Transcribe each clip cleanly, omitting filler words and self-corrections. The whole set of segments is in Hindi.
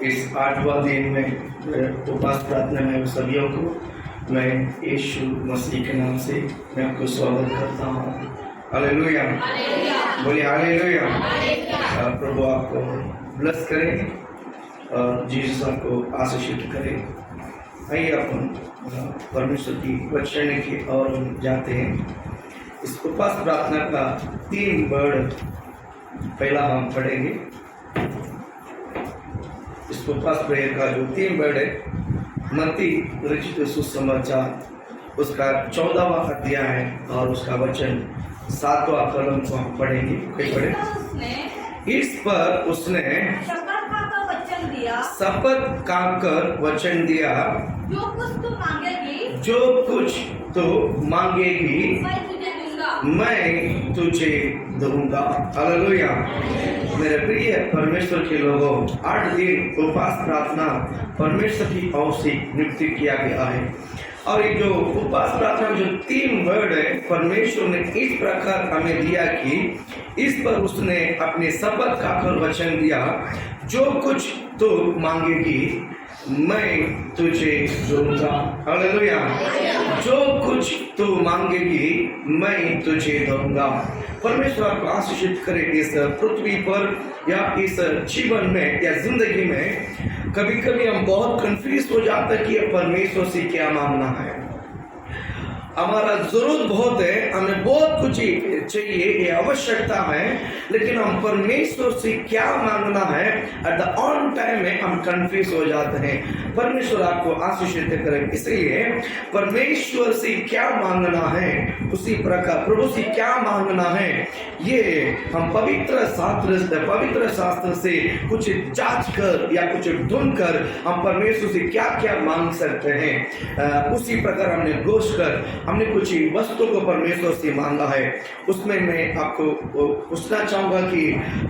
इस 8वां दिन में उपवास प्रार्थना में सभी को मैं यीशु मसीह के नाम से मैं आपको स्वागत करता हूँ। हालेलुया, बोलिए हालेलुया। प्रभु आपको ब्लेस करे और जीसस आपको आशीषित करे। आइए अपन परमेश्वर की वचन की ओर जाते हैं। इस उपवास प्रार्थना का 3 वर्ड पहला हम पढ़ेंगे। इस उपवास प्रेयर का जो 3 वर्ड है, मत्ती रचित सुसमाचार उसका 14वां अध्याय और उसका वचन 7वां कलम को हम पढ़ेंगे। कोई पढ़े? इस पर उसने शपथ खाकर वचन दिया, जो कुछ तो मांगेगी मैं तुझे दूंगा। हालेलुया। मेरे प्रिय परमेश्वर के लोगों, 8 दिन उपवास प्रार्थना परमेश्वर की ओर से नियुक्त किया गया है। और ये जो उपवास प्रार्थना जो 3 वर्ड है, परमेश्वर ने इस प्रकार हमें दिया कि इस पर उसने अपने शपथ खाकर वचन दिया, जो कुछ तो मांगेगी मैं तुझे दूंगा। हालेलुया। जो कुछ तू मांगेगी मैं तुझे दूंगा। परमेश्वर आपको आशीषित करे। इस पृथ्वी पर या इस जीवन में या जिंदगी में कभी कभी हम बहुत कंफ्यूज हो जाते हैं कि परमेश्वर से क्या मांगना है। हमारा जरूरत बहुत है, हमें बहुत कुछ चाहिए, ये आवश्यकता है, लेकिन हम परमेश्वर से क्या मांगना है एट द ऑन टाइम में हम कंफ्यूज हो जाते हैं। परमेश्वर आपको आशीषित करे। इसलिए परमेश्वर से क्या मांगना है, उसी प्रकार प्रभु से क्या मांगना है, ये हम पवित्र शास्त्र से कुछ जांच कर या कुछ ढूंढ कर हम परमेश्वर से क्या क्या मांग सकते हैं। उसी प्रकार हमने घोष कर हमने कुछ वस्तु को परमेश्वर से मांगा है। उसमें मैं आपको पूछना चाहूंगा कि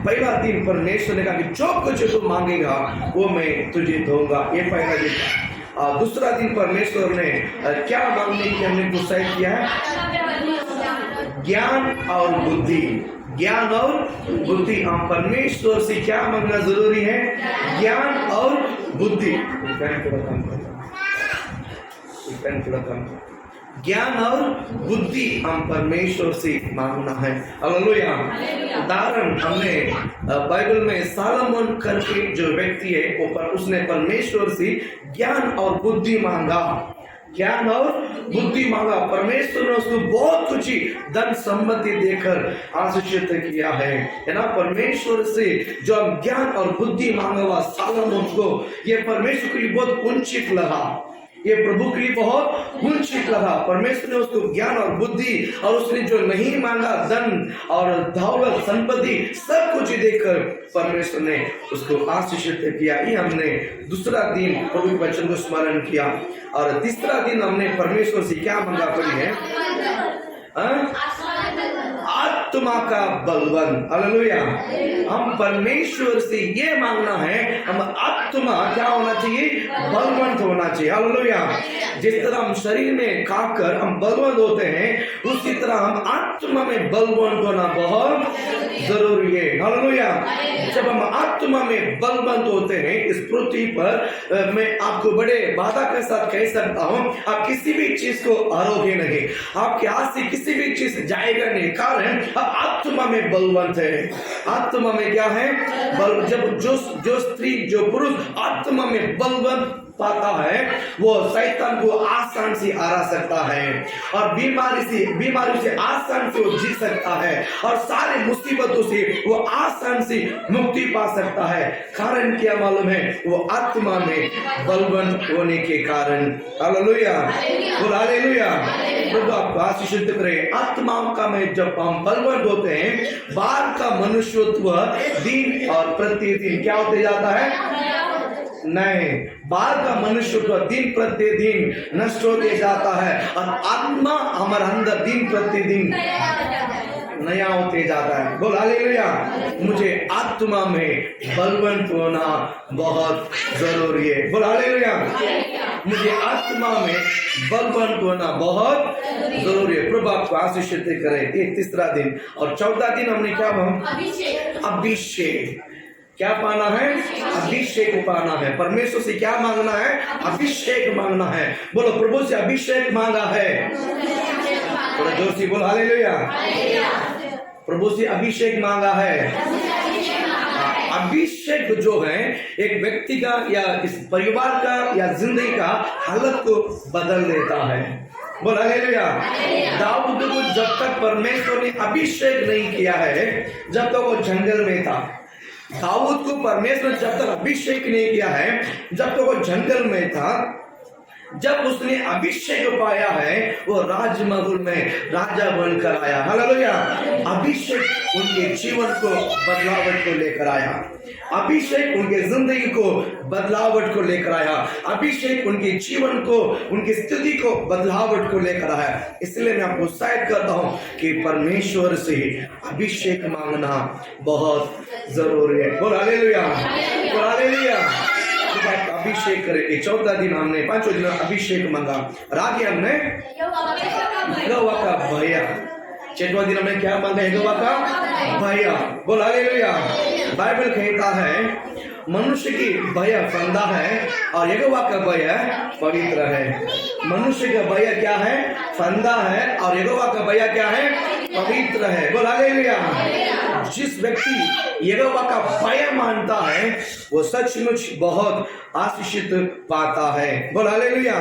पहला दिन परमेश्वर ने कहा कि जो कुछ तू मांगेगा वो मैं तुझे दूंगा। ये पहला दिन। दूसरा दिन परमेश्वर ने क्या मांगने की हमने डिसाइड किया है? ज्ञान और बुद्धि। ज्ञान और बुद्धि। हम परमेश्वर से क्या मांगना जरूरी है? ज्ञान और बुद्धि। ज्ञान और बुद्धि हम परमेश्वर से मांगना है। हालेलुया। उदाहरण हमने बाइबल में सालोमन करके जो व्यक्ति है वो उसने परमेश्वर से ज्ञान और बुद्धि मांगा। ज्ञान और बुद्धि मांगा। परमेश्वर ने उसको बहुत कुछ धन सम्पत्ति देकर आशीषित किया है ना। परमेश्वर से जो ज्ञान और बुद्धि मांगा हुआ सालोमन को, ये परमेश्वर के लिए बहुत उचित लगा। ये प्रभु के लिए बहुत उचित लगा। परमेश्वर ने उसको ज्ञान और बुद्धि और उसने जो नहीं मांगा धन और दौलत संपत्ति सब कुछ देकर परमेश्वर ने उसको आशीषित किया। ये हमने दूसरा दिन प्रभु के वचन को स्मरण किया। और तीसरा दिन हमने परमेश्वर से क्या मांगा पड़ी है? आत्मा का बलवन। हालेलुया। हम परमेश्वर से ये मांगना है, हम आत्मा क्या होना चाहिए? बलवंत होना चाहिए। हालेलुया। जिस तरह हम शरीर में खाकर हम बलवंत होते हैं, उसी तरह हम आत्मा में बलवंत होना बहुत जरूरी है। हालेलुया। जब हम आत्मा में बलवंत होते हैं इस पृथ्वी पर, मैं आपको बड़े वादा के साथ कह सकता हूँ, आप किसी भी चीज को हारोगे नहीं, आपके हाथ से किसी भी चीज जाएगा नहीं। कारण अब आत्मा में बलवंत है। आत्मा में क्या है? बल। जब जो स्त्री जो पुरुष आत्मा में बलवंत पाता है, वो शैतान को आसान से हरा सकता है और बीमारी से आसान से वो जी सकता है और सारे मुसीबतों से वो आसान से मुक्ति पा सकता है। कारण क्या मालूम है? वो आत्मा में बलवंत होने के कारण। हालेलुया। बोल हालेलुया। प्रभु आपको आशीषित करे। आत्मा का में जब हम बलवंत होते हैं, बाहर का मनुष्यत्व दिन और प्रतिदिन क्या होते जाता है? नहीं, बाहर का मनुष्य तो दिन प्रतिदिन नष्ट होते जाता है और आत्मा हमारे अंदर दिन प्रतिदिन नया होते जाता है। बोल हालेलुया। मुझे आत्मा में बलवंत होना बहुत जरूरी है। बोल हालेलुया। मुझे आत्मा में बलवंत होना बहुत जरूरी है। प्रभु आपको आशीषित करे। ये तीसरा दिन। और 14 दिन हमने क्या? अभिषेक। क्या पाना है? अभिषेक पाना है। परमेश्वर से क्या मांगना है? अभिषेक मांगना है। बोलो, प्रभु से अभिषेक मांगा है। थोड़ा जोर से बोलो हालेलुया। प्रभु से अभिषेक मांगा है। अभिषेक जो है एक व्यक्ति का या इस परिवार का या जिंदगी का हालत को बदल देता है। बोल हालेलुया। दाऊद को जब तक परमेश्वर ने अभिषेक नहीं किया है, जब तक वो जंगल में था। दाऊद को परमेश्वर जब तक अभिषेक नहीं किया है, जब तक वो जंगल में था। जब उसने अभिषेक पाया है, वो राजमहल में राजा बनकर आया। हालेलुया। अभिषेक उनके जीवन को बदलावट को लेकर आया। अभिषेक उनके जिंदगी को बदलावट को लेकर आया। अभिषेक उनके जीवन को, उनकी स्थिति को बदलावट को लेकर आया। इसलिए मैं आपको उत्साहित करता हूं कि परमेश्वर से अभिषेक मांगना बहुत जरूरी है। बोल हालेलुया। बोल हालेलुया। अभिषेक करे। चौथा दिन हमने, पांचों दिन अभिषेक मांगा। रागी हमने यहोवा का भय। छठवां दिन हमने क्या मांगा? यहोवा का भय। बोल हालेलुया। बाइबल कहता है मनुष्य की भय फंदा है और यहोवा का भय पवित्र है। मनुष्य का भय क्या है? फंदा है। और यहोवा का भय क्या है? पवित्र है। बोल हालेलुया। जिस व्यक्ति यहोवा का भय मानता है, वो सचमुच बहुत आशीषित पाता है। बोल हालेलुया।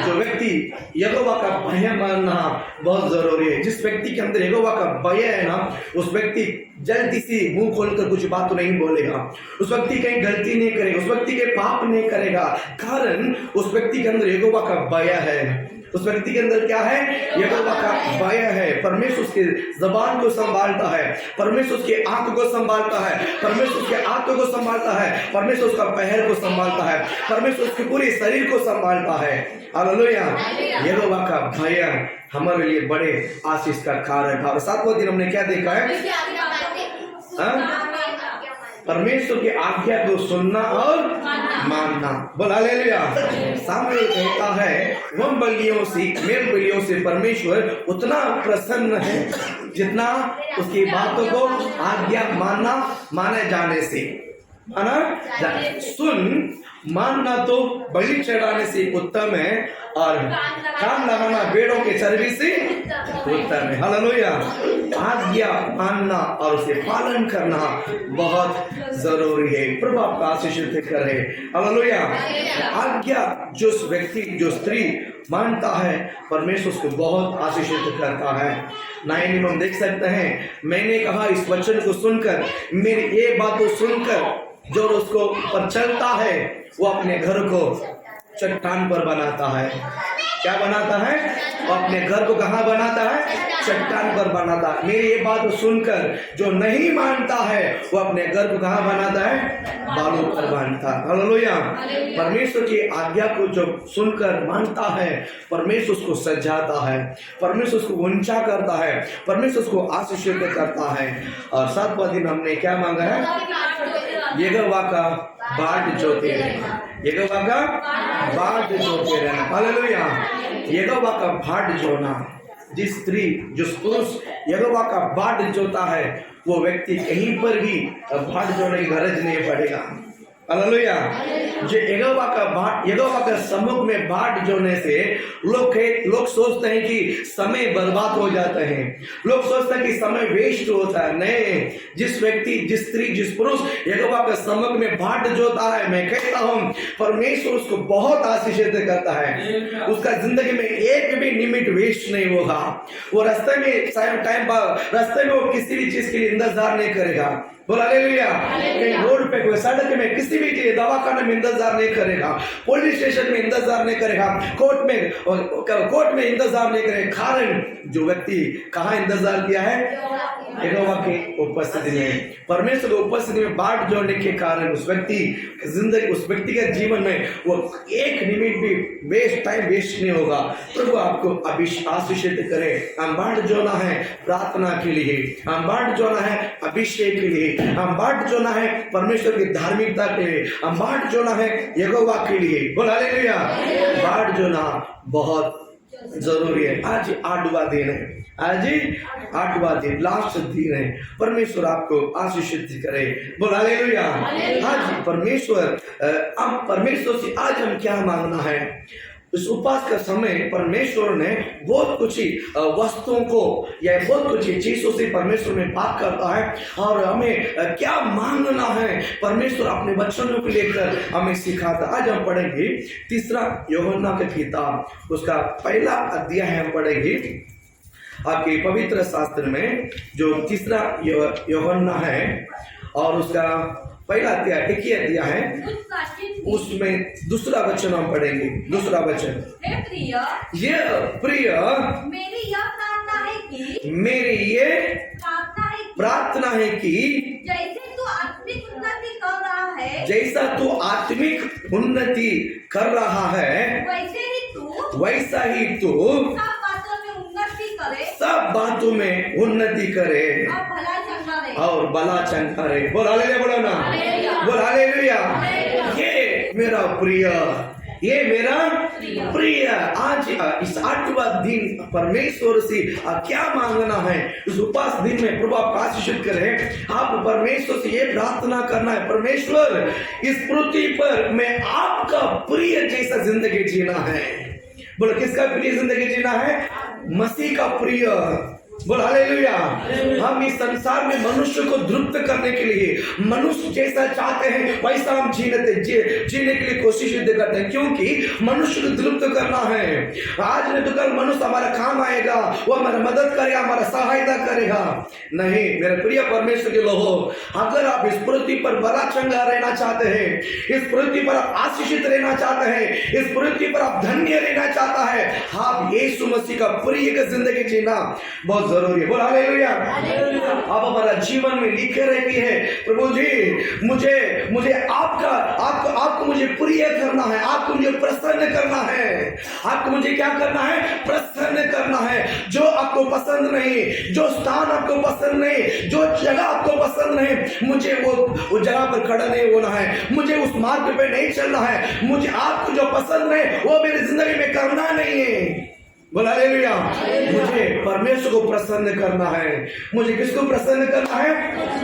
जो व्यक्ति यहोवा का भय मानना बहुत जरूरी है। जिस व्यक्ति के अंदर यहोवा का भय है ना, उस व्यक्ति जल्दी से मुंह खोलकर कुछ बात नहीं बोलेगा। उस व्यक्ति कहीं गलती नहीं करेगा। उस व्यक्ति के पाप नहीं करेगा। कारण उस व्यक्ति के अंदर यहोवा का भय है। उस व्यक्ति के अंदर क्या है? यहोवा का भय है। परमेश्वर उसके जबान को संभालता है। परमेश्वर उसके आंख को संभालता है। परमेश्वर उसके आंखों को संभालता है। परमेश्वर उसका पैर को संभालता है। परमेश्वर उसके पूरे शरीर को संभालता है। हालेलुया। यहोवा का भय हमारे लिए बड़े आशीष का कारण था। और सातवां दिन हमने क्या देखा है? परमेश्वर की आज्ञा को सुनना और मानना। बोल हालेलुया। सामुएल कहता है वह बलियों से, मेल बलियों से परमेश्वर उतना प्रसन्न है जितना उसकी बातों को आज्ञा माने जाने से, है ना। सुन मानना तो बलि चढ़ाने से उत्तम है और कान लगाना भेड़ों के चर्बी से उत्तम है। हालेलुया। आज्ञा मानना और उसे पालन करना बहुत जरूरी है। प्रभु आपका आशीषित करे। हालेलुया। आज्ञा जो व्यक्ति, जो स्त्री मानता है, परमेश्वर उसको बहुत आशीषित करता है। 9 हम देख सकते हैं, मैंने कहा इस वचन को सुनकर, मेरी ये बात को सुनकर जो उसको पर चलता है, वो अपने घर को चट्टान पर बनाता है। क्या बनाता है? वो अपने घर को कहाँ बनाता है? चट्टान पर बनाता है। मेरी ये बात सुनकर जो नहीं मानता है, वो अपने घर को कहाँ बनाता है? बालों पर बांधता है। हालेलुया। परमेश्वर की आज्ञा को जो सुनकर मानता है, परमेश्वर उसको सजाता है। परमेश्वर उसको ऊंचा करता है। परमेश्वर उसको आशीषित करता है। और सातवां दिन हमने क्या मांगा है? यहोवा का बाट जोते रहना। यहोवा का बाट जोते रहना। हालेलुया। यहोवा का बाट जोना। जिस स्त्री, जो पुरुष यहोवा का बाट जोता है, वो व्यक्ति कहीं पर भी बाट जोड़ने की गरज नहीं पड़ेगा। हालेलुया। जो यहोवा का सम्मुख में बाट जोड़ने से लोग सोचते हैं कि समय बर्बाद हो जाता है। लोग सोचते हैं कि समय वेस्ट होता है। नहीं, जिस व्यक्ति, जिस स्त्री, जिस पुरुष यहोवा के सम्मुख में बाट जोता है, मैं कहता हूँ परमेश्वर उसको बहुत आशीषित करता है। उसका जिंदगी में एक भी निमिट वेस्ट नहीं होगा। वो रास्ते में टाइम पर, रास्ते में वो किसी भी चीज के लिए इंतजार नहीं करेगा। बोल हालेलुया। कहीं रोड पे, कोई सड़क में, किसी भी चीज, दवाखाने में इंतजार नहीं करेगा। पुलिस स्टेशन में इंतजार नहीं करेगा। कोर्ट में इंतजार नहीं करेगा। कारण जो व्यक्ति कहाँ इंतजार किया है? यहोवा के उपस्थिति में, परमेश्वर की उपस्थिति में बाट जोड़ने के कारण उस व्यक्ति जिंदगी, उस व्यक्ति के जीवन में वो एक मिनट भी टाइम वेस्ट नहीं होगा। प्रभु आपको आशीषित करे। हम बाट जोड़ना है प्रार्थना के लिए, हम बाट जोड़ना है अभिषेक के लिए, हम बाट जोड़ना है परमेश्वर की धार्मिकता के लिए, हम बाट जोड़ना है यहोवा के लिए। बोल हालेलुया। बाट जोड़ना बहुत जरूरी है। आज 8वां दिन है। आज ही 8वां दिन, लास्ट दिन है। परमेश्वर आपको आशीषित करे, बोल हालेलुया। हाँ जी, परमेश्वर से आज हम क्या मांगना है? इस उपवास का समय परमेश्वर ने बहुत कुछ वस्तुओं को या बहुत कुछ चीजों से परमेश्वर में बात करता है और हमें क्या मांगना है परमेश्वर अपने वचनों को लेकर हमें सिखाता। आज हम पढ़ेंगे 3 यूहन्ना के किताब, उसका पहला अध्याय हम पढ़ेंगे आपके पवित्र शास्त्र में, जो 3 यूहन्ना है और उसका पहला अध्याय, एक ही अध्याय है, उसमें दूसरा वचन हम पढ़ेंगे। दूसरा वचन, ये प्रिय मेरी यह प्रार्थना है कि मेरी ये प्रार्थना है कि जैसे तू आत्मिक उन्नति कर रहा है, जैसा तू आत्मिक उन्नति कर रहा है, वैसा ही तू सब बातों में उन्नति करे और भला चंगा रहे। बोल हालेलुया, बोलो ना, बोल हालेलुया। ये मेरा प्रिय, ये मेरा प्रिय। आज इस 8वां दिन परमेश्वर से क्या मांगना है? इस उपवास दिन में प्रभु आपको आशीषित करे। आप परमेश्वर से ये प्रार्थना करना है, परमेश्वर इस पृथ्वी पर मैं आपका प्रिय जैसा जिंदगी जीना है। बोलो किसका प्रिय जिंदगी जीना है? मसीह का प्रिय। बोल हालेलुया। हम इस संसार में मनुष्य को तृप्त करने के लिए मनुष्य जैसा चाहते हैं वैसा हम जीने के लिए कोशिश करते हैं, क्योंकि मनुष्य को तृप्त करना है। आज नहीं तो कल मनुष्य हमारा काम आएगा, वो हमारा मदद करेगा, हमारा सहायता करेगा। नहीं मेरे प्रिय परमेश्वर के लोगों, अगर आप इस पृथ्वी पर भला चंगा रहना चाहते हैं, इस पृथ्वी पर आप आशीषित रहना चाहते हैं, इस पृथ्वी पर आप धन्य रहना चाहता है, आप यीशु मसीह का प्रिय का जिंदगी जीना बहुत जरूरी है। बोल हालेलुया। आप हमारा जीवन में लिखे रहती है, प्रभु जी मुझे आपको मुझे प्रिय करना है, आपको मुझे प्रसन्न करना है। आपको मुझे क्या करना है? प्रसन्न करना है। जो आपको पसंद नहीं, जो स्थान आपको पसंद नहीं, जो जगह आपको पसंद नहीं, मुझे वो जगह पर खड़ा नहीं होना है, मुझे उस मार्ग पे नहीं चलना है। मुझे आपको जो पसंद नहीं वो मेरी जिंदगी में करना नहीं है। बोला हालेलुया। मुझे परमेश्वर को प्रसन्न करना है। मुझे किसको प्रसन्न करना है?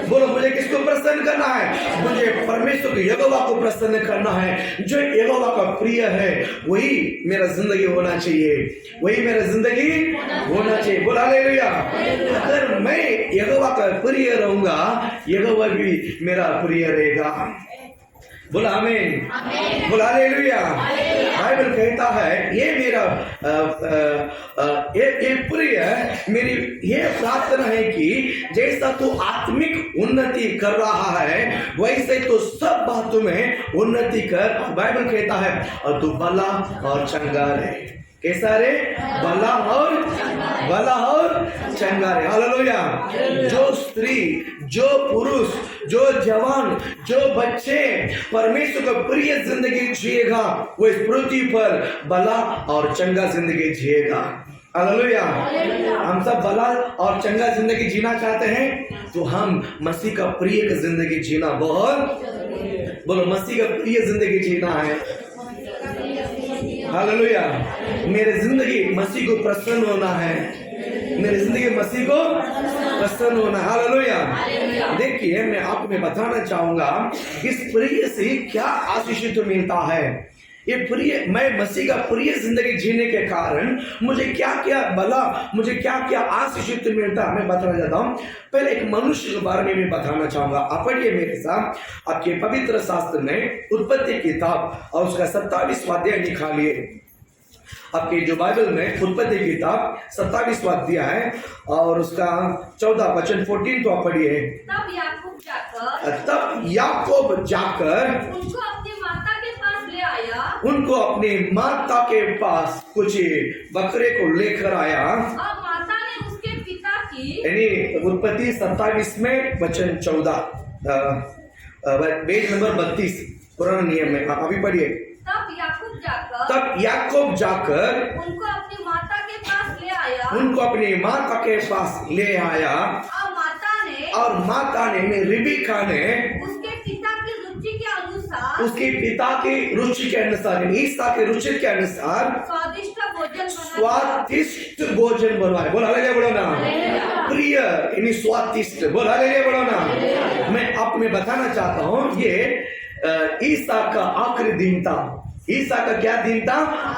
बोलो मुझे किसको प्रसन्न करना है? मुझे परमेश्वर को, यहोवा को प्रसन्न करना है। जो यहोवा का प्रिय है वही मेरा जिंदगी होना चाहिए, वही मेरा जिंदगी होना चाहिए। बोला हालेलुया। अगर मैं यहोवा का प्रिय रहूंगा, यहोवा भी मेरा प्रिय रहेगा। बोला आमीन, बोला हालेलुया। बाइबल कहता है ये मेरा ये प्रिय, मेरी ये प्रार्थना है कि जैसा तू आत्मिक उन्नति कर रहा है वैसे तो सब बातों में उन्नति कर। बाइबल कहता है और तू भला और चंगा रहे। कैसा रे? भला और चंगा रे। हालेलुया। जो स्त्री, जो पुरुष, जो जवान, जो बच्चे परमेश्वर का प्रिय जिंदगी जिएगा वो इस पृथ्वी पर भला और चंगा जिंदगी जिएगा। हालेलुया। हम सब भला और चंगा जिंदगी जीना चाहते हैं तो हम मसीह का प्रिय जिंदगी जीना बहुत, बोलो मसीह का प्रिय जिंदगी जीना है। हालेलुया। मेरे जिंदगी मसीह को प्रसन्न होना है, मेरी जिंदगी मसीह को प्रसन्न होना है। हालेलुया। देखिए मैं आपको बताना चाहूंगा इस प्रिय से क्या आशीषित मिलता है। ये प्रिय, मैं मसीह का प्रिय जिंदगी जीने के कारण मुझे क्या क्या भला, मुझे क्या क्या आशीषित मिलता है मैं बताना चाहता हूँ। पहले एक मनुष्य के बारे में मैं बताना चाहूंगा। आप पढ़िए मेरे साथ आपके पवित्र शास्त्र में उत्पत्ति किताब और उसका 27वां अध्याय निकालिए। आपके जो बाइबल में उत्पत्ति किताब 27वां अध्याय है और उसका 14 वचन 14 तो आप पढ़िए। तब याकूब जाकर उनको अपनी माता के पास कुछ बकरे को लेकर आया और माता ने उसके पिता की, यानी उत्पत्ति 27 में वचन 14 पेज नंबर 32 पुराना नियम में अभी पढ़िए। तब याकूब जाकर उनको अपनी माता के पास ले आया, उनको अपनी माता के पास ले आया और माता ने रिबेका ने उसके पिता की रुचि के अनुसार, उसके पिता की रुचि के अनुसार, ईसा की रुचि के अनुसार स्वादिष्ट भोजन स्वादिष्ट भोजन बनवाए। बोल हालेलुया बोलो ना। प्रिय यानी स्वादिष्ट। बोल हालेलुया बोलो ना। मैं आप में बताना चाहता हूँ ये ईसा का आखिरी दिन था। ईसा का क्या दिन था?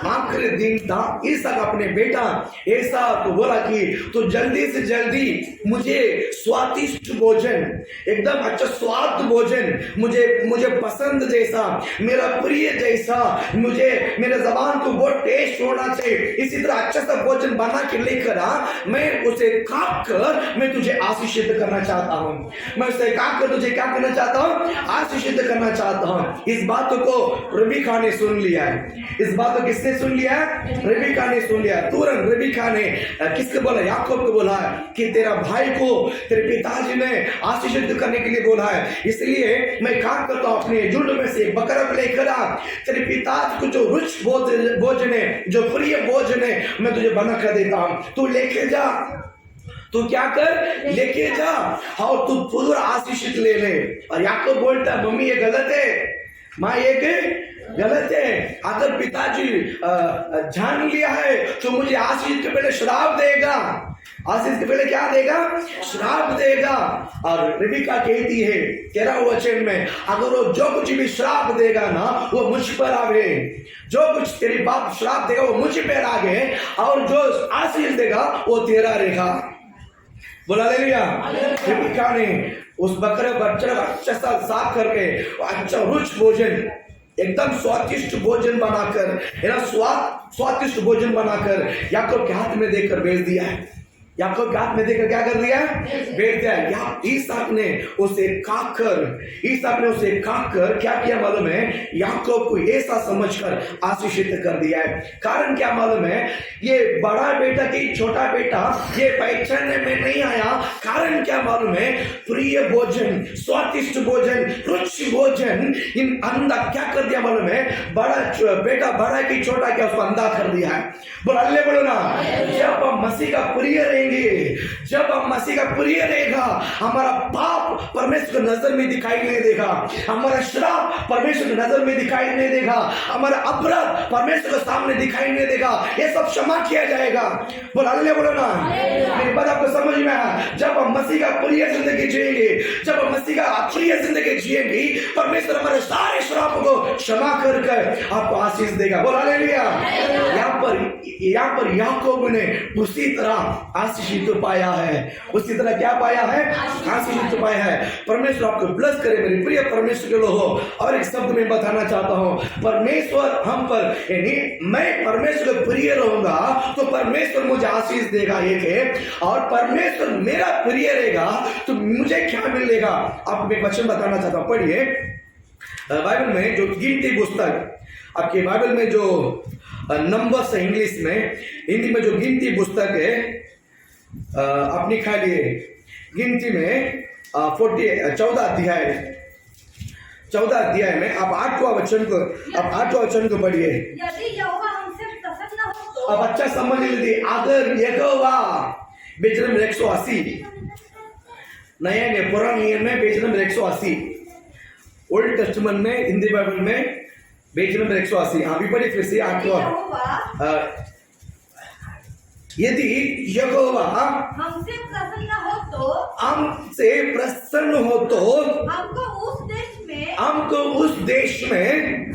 आखिरी दिन था। ईसा का अपने बेटा ऐसा को बोला कि तो जल्दी से जल्दी मुझे स्वादिष्ट भोजन, एकदम अच्छा स्वाद भोजन, मुझे पसंद जैसा, मेरा प्रिय जैसा, मुझे मेरे जबान को बहुत टेस्ट होना चाहिए, इसी तरह अच्छा सा भोजन बना के लेकर आ, मैं उसे काट कर मैं तुझे आशीषित करना चाहता हूँ। मैं उसे काट कर तुझे क्या करना चाहता हूँ? आशीषित करना चाहता हूँ। इस बात को रिबेका ने सुन लिया है। इस बात को किसने सुन लिया है? रिबेका ने सुन लिया। तुरंत रिबेका ने किसको बोला? याकूब को बोला है कि तेरा भाई को तेरे पिताजी ने आशीषित करने के लिए बोला है, इसलिए मैं काम करता हूँ अपने झुंड में से बकरा को लेकर आ, तेरे पिताजी को जो रुच भोजन है, जो प्रिय भोजन है, मैं तुझे बना कर देता हूँ, तू लेके जा। तू क्या कर? लेके जा और तू पूरा आशीषित ले ले। और याकूब बोलता है मम्मी ये गलत है, माँ ये गलत है। अगर पिताजी जान लिया है तो मुझे आशीष के पहले श्राप देगा। आशीष के पहले क्या देगा? श्राप देगा। और रिबेका कहती है 13 वचन में, अगर वो जो कुछ भी श्राप देगा ना वो मुझ पर आवे, जो कुछ तेरे बाप श्राप देगा वो मुझ पर आगे, और जो आशीष देगा वो तेरा रहेगा। बोला हालेलुया। रिबेका ने उस बकरे बच्चे का अच्छा सा साफ करके अच्छा रुच भोजन, एकदम स्वादिष्ट भोजन बनाकर, है ना, स्वादिष्ट भोजन बनाकर याकूब के हाथ में देकर भेज दिया है। याकूब के हाथ में देकर क्या कर दिया? भेज दिया। ईसाक ने उसे काटकर क्या किया मालूम है? याकूब को ऐसा समझकर आशीषित कर दिया है। कारण क्या मालूम है? ये बड़ा बेटा की छोटा बेटा ये पहचानने में नहीं आया। कारण क्या मालूम है? प्रिय भोजन, स्वादिष्ट भोजन, रुचि भोजन इन अंधा क्या कर दिया मालूम है? बड़ा बेटा बड़ा की छोटा क्या उसको अंधा कर दिया है। बोलो ना। जब हम मसीह का प्रिय रहेंगे, जब हम मसीह का प्रिय रहेगा, हमारा पाप परमेश्वर की नजर में दिखाई नहीं देगा, हमारा श्राप परमेश्वर की नजर में दिखाई नहीं देगा, हमारा अपराध परमेश्वर के सामने दिखाई नहीं देगा, ये सब क्षमा किया जाएगा। बोलो ना। मेरी बात आपको समझ में आया? जब हम मसीह का प्रिय जिंदगी जिएंगे, जब हम मसीह का प्रिय जिंदगी जिएंगे, परमेश्वर हमारे सारे श्राप को क्षमा कर आपको आशीष देगा। बोलो हालेलुया। यहाँ पर याकूब ने उसी तरह आशीषित पाया है। उसी तरह क्या पाया है? आशीषित पाया है। परमेश्वर आपको ब्लेस करे मेरे प्रिय परमेश्वर के लोगों। और एक शब्द में बताना चाहता हूँ, परमेश्वर हम पर, यानी मैं परमेश्वर के प्रिय रहूंगा तो परमेश्वर मुझे आशीष देगा एक है, और परमेश्वर मेरा प्रिय रहेगा तो मुझे क्या मिलेगा? आपको एक वचन बताना चाहता हूँ, पढ़िए बाइबल में जो गिनती पुस्तक, आपके बाइबल में जो नंबर्स है इंग्लिश में, हिंदी में जो गिनती पुस्तक है आप निकालिए। गिनती में 14 अध्याय में आप 8वां वचन को पढ़िए। यदि यहोवा हमसे प्रसन्न हो तो, अब अच्छा समझ लीजिए, अगर यहोवा बेच नंबर 180, नया में पुराने नियम में पेज नंबर 180, ओल्ड टेस्टमेंट में हिंदी बाइबल में पेज नंबर 180। अभी पढ़िए फिर से 8वां। यदि यहोवा हमसे प्रसन्न हो तो हमको उस देश में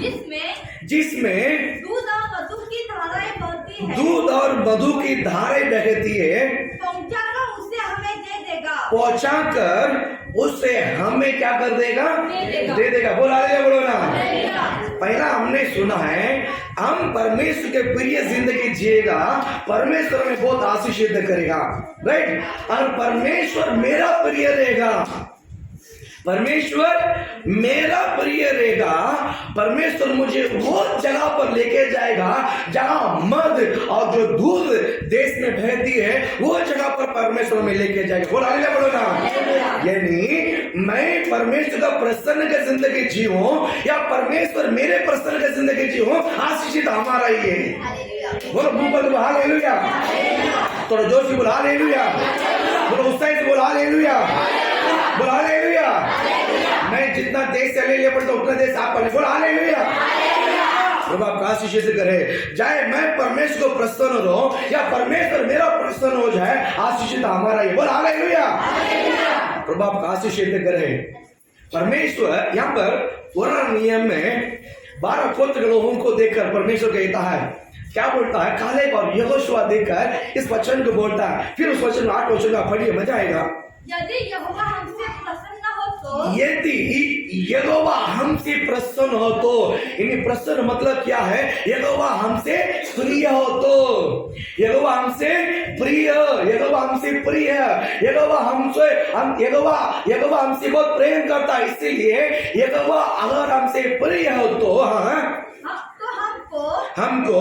जिसमें दूध और मधु की धाराएं बहती है पहुंचाकर उसे हमें क्या कर देगा? दे देगा। बोलो ना। पहला हमने सुना है हम परमेश्वर के प्रिय जिंदगी जिएगा, परमेश्वर में बहुत आशीषित करेगा, राइट? और परमेश्वर मेरा प्रिय रहेगा, परमेश्वर मेरा प्रिय रहेगा, परमेश्वर मुझे वो जगह पर लेके जाएगा जहां मध और जो दूध देश में बहती है, वो जगह पर परमेश्वर में लेके जाएगा। बोलो ना। यानी मैं परमेश्वर का प्रसन्न का जिंदगी जीऊं या परमेश्वर मेरे प्रसन्न का जिंदगी जीऊं, आशीषित हमारा ही है। बोलो मुंह हालेलुया। थोड़ा जोश से बोलो हालेलुया। बोलो उत्साह से बोलो हालेलुया। बोलो हालेलुया। मैं जितना देश से ले पड़ता उतना देश आप पढ़े। बोलो हालेलुया। प्रभु आपका आशीष करे। चाहे मैं परमेश्वर को प्रसन्न रहूं या परमेश्वर मेरा प्रसन्न हो जाए, आशीष हमारा ये। बोल हालेलुया। प्रभु आपका आशीष करे। परमेश्वर यहाँ पर पुराने नियम में 12 गोत्र के लोगों को देखकर परमेश्वर कहता है, क्या बोलता है? कालेब और यहोशुआ देखकर इस वचन को बोलता है। फिर उस वचन में 8 वचन का पढ़िए, मजा आएगा। यदि यहोवा हमसे प्रसन्न हो तो, यदि यहोवा हमसे प्रसन्न हो तो, यानी प्रसन्न मतलब क्या है? यहोवा हमसे प्रिय हो तो, यहोवा हमसे प्रिय, यहोवा हमसे प्रिय, यहोवा हमसे बहुत प्रेम करता है। इसीलिए यहोवा अगर हमसे प्रिय हो तो हमको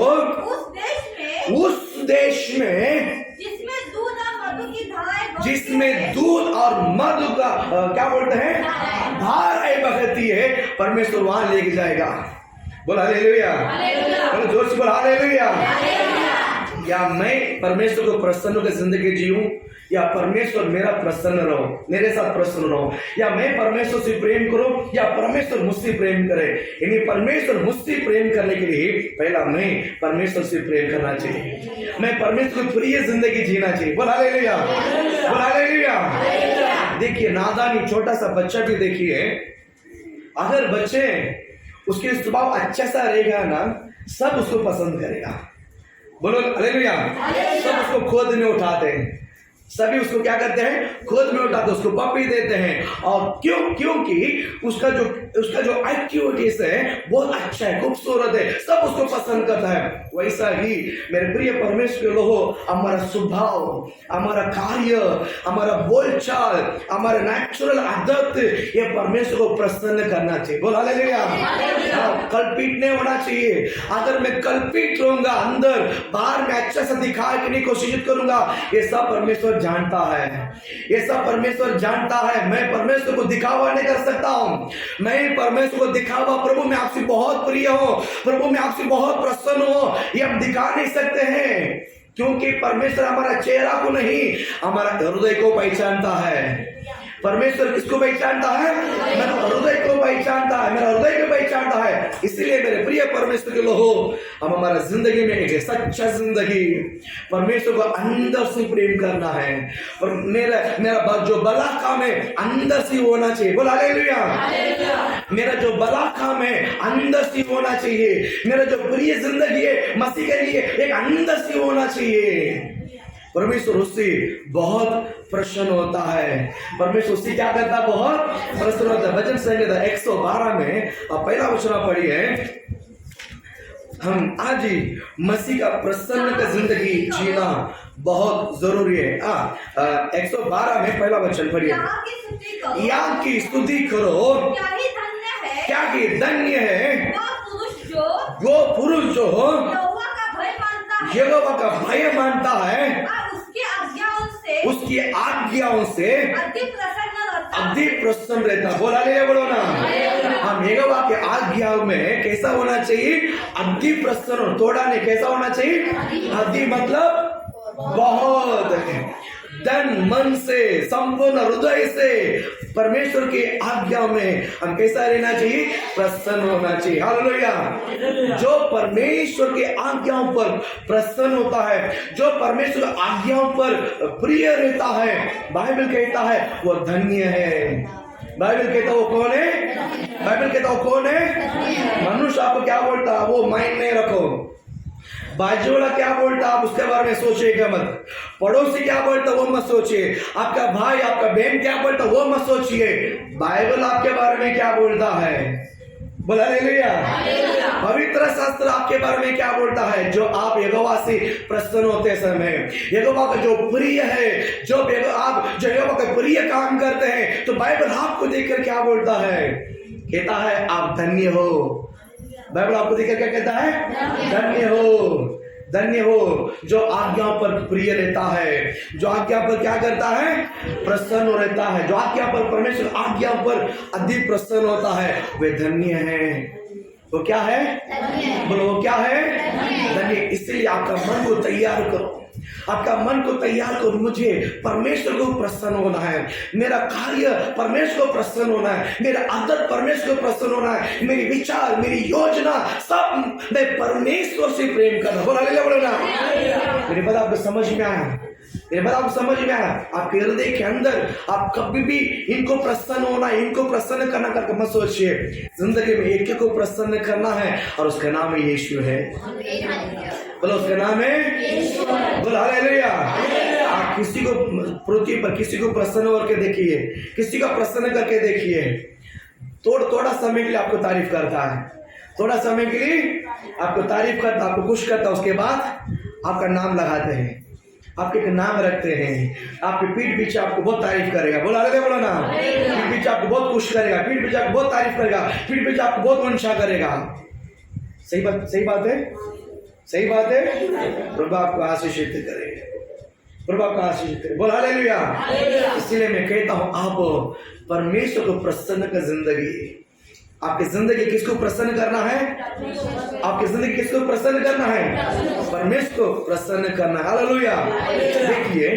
उस देश में जिसमें दूध और मधु की धाराएं, जिसमें दूध और मधु का क्या बोलते हैं? धाराएं बहती है, परमेश्वर वहां लेके जाएगा। बोल हालेलुया। बोलो जोर से, बोल हालेलुया। या मैं परमेश्वर को प्रसन्न होकर जिंदगी जीऊं, या परमेश्वर मेरा प्रसन्न रहो, मेरे साथ प्रसन्न रहो, या मैं परमेश्वर से प्रेम करूं या परमेश्वर मुझसे प्रेम करे। यानी परमेश्वर मुझसे प्रेम करने के लिए पहला मैं परमेश्वर से प्रेम करना चाहिए, मैं परमेश्वर को प्रिय जिंदगी जीना चाहिए। बोल हालेलुया। बोल हालेलुया। देखिए नादानी छोटा सा बच्चा भी देखिए, अगर बच्चे उसके स्वभाव अच्छा सा रहेगा ना, सब उसको पसंद करेगा। बोलो हालेलुया। सब उसको गोद में उठाते हैं, सभी उसको क्या करते हैं? गोद में उठाते, उसको पपी देते हैं। और क्योंकि उसका जो एक्टिविटीज है बहुत अच्छा है, खूबसूरत है, सब उसको पसंद करता है। वैसा ही मेरे प्रिय परमेश्वर के लोगों, हमारा स्वभाव, हमारा कार्य, हमारा बोलचाल, हमारा नेचुरल आदत, ये परमेश्वर को प्रसन्न करना चाहिए। बोल हालेलुया। कल्पित नहीं होना चाहिए। अगर मैं कल्पित रहूंगा अंदर, बाहर में अच्छा सा दिखाने की कोशिश करूंगा, ये सब परमेश्वर जानता है, ये सब परमेश्वर जानता है। मैं परमेश्वर को दिखावा नहीं कर सकता हूं, मैं परमेश्वर को दिखावा, प्रभु मैं आपसे बहुत प्रिय हूं, प्रभु मैं आपसे बहुत प्रसन्न हूं, ये हम दिखा नहीं सकते हैं। क्योंकि परमेश्वर हमारा चेहरा को नहीं, हमारा हृदय को पहचानता है। परमेश्वर किसको पहचानता है? मेरा हृदय को पहचानता है, मेरा हृदय को पहचानता है। इसलिए मेरे प्रिय परमेश्वर के लोगों, हम हमारा जिंदगी में एक सच्चा जिंदगी परमेश्वर को अंदर से प्रेम करना है। और मेरा जो भला काम है अंदर से होना चाहिए। बोल हालेलुया। मेरा जो भला काम है अंदर से होना चाहिए। मेरा जो प्रिय जिंदगी है मसीह के लिए एक अंदर से होना चाहिए। परमेश्वर उससे बहुत प्रसन्न होता है। परमेश्वर उससे क्या करता है? बहुत प्रसन्न होता है। भजन संहिता 112 में पहला वचन पढ़िए। हम आज ही मसीह का प्रसन्न का जिंदगी जीना बहुत जरूरी है। 112 में पहला वचन पढ़िए। यहाँ की स्तुति करो, क्या ही धन्य है वो पुरुष जो यहोवा का भय मानता है, उसकी आज्ञाओं से अति प्रसन्न रहता। बोला ले बोलो ना। हम यहोवा के आज्ञाओं में कैसा होना चाहिए? अति प्रसन्न। थोड़ा नहीं, कैसा होना चाहिए? अति मतलब बहुत, तन मन से, संपूर्ण हृदय से परमेश्वर की आज्ञा में हम कैसा रहना चाहिए? प्रसन्न होना चाहिए। हालेलुया। जो परमेश्वर के आज्ञाओं पर प्रसन्न होता है, जो परमेश्वर की आज्ञाओं पर प्रिय रहता है, बाइबल कहता है वो धन्य है। बाइबल कहता वो कौन है? बाइबल कहता वो कौन है? मनुष्य आपको क्या बोलता है वो माइंड में रखो। बाजू वाला क्या बोलता आप उसके बारे में सोचिएगा मत। पड़ोसी क्या बोलता वो मत सोचिए। आपका भाई, आपका बहन क्या बोलता वो मत सोचिए। बाइबल आपके बारे में क्या बोलता है? बोला हालेलुया। पवित्र शास्त्र आपके बारे में क्या बोलता है? जो आप यहोवा से प्रसन्न होते समय, यहोवा का जो प्रिय है, जो यहोवा का प्रिय काम करते हैं, तो बाइबल आपको देखकर क्या बोलता है? कहता है आप धन्य हो। बाइबल आपको देखकर क्या कहता है? धन्य हो, धन्य हो। जो आज्ञा पर प्रिय रहता है, जो आज्ञा पर क्या करता है? प्रसन्न रहता है। जो आज्ञा पर, परमेश्वर आज्ञा पर अधिक प्रसन्न होता है, वे धन्य है। वो क्या है? बोलो वो क्या है? धन्य। इसलिए आपका मन को तैयार करो, आपका मन को तैयार करो, मुझे परमेश्वर को प्रसन्न होना है, मेरा कार्य परमेश्वर को प्रसन्न होना है, मेरा आदत परमेश्वर को प्रसन्न होना है, मेरी विचार, मेरी योजना सब मैं परमेश्वर से प्रेम करना। बोला ले बोलो ना। मेरी बात आपको समझ में आया? मेरी बात आपको समझ में आया? आपके हृदय के अंदर आप कभी भी इनको प्रसन्न होना, इनको प्रसन्न करना करके मत सोचिए। जिंदगी में एक को प्रसन्न करना है और उसका नाम है यीशु है। बोलो उसका नाम है, बोलो हालेलुया। आप किसी को पृथ्वी पर किसी को प्रसन्न होकर देखिए, किसी को प्रसन्न करके देखिए, थोड़ा समय के लिए आपको तारीफ करता है, थोड़ा समय के लिए आपको तारीफ करता, आपको खुश करता, उसके बाद आपका नाम लगाते हैं, आपके एक नाम रखते हैं, आपके पीठ पीछे आपको बहुत तारीफ करेगा। बोला अरे बोलो ना। पीठ पीछे आपको बहुत खुश करेगा, पीठ पीछे आपको बहुत तारीफ करेगा, पीठ पीछे आपको बहुत वंशा करेगा। सही बात, सही बात है, सही बात है। प्रभु आपको आशीषित करे, प्रभु आपको आशीषित करे। बोल हालेलुया। इसलिए मैं कहता हूं, आप परमेश्वर को प्रसन्न कर जिंदगी। आपकी जिंदगी किसको प्रसन्न करना है? आपकी जिंदगी किसको प्रसन्न करना है? परमेश्वर को प्रसन्न करना। हालेलुया। देखिए,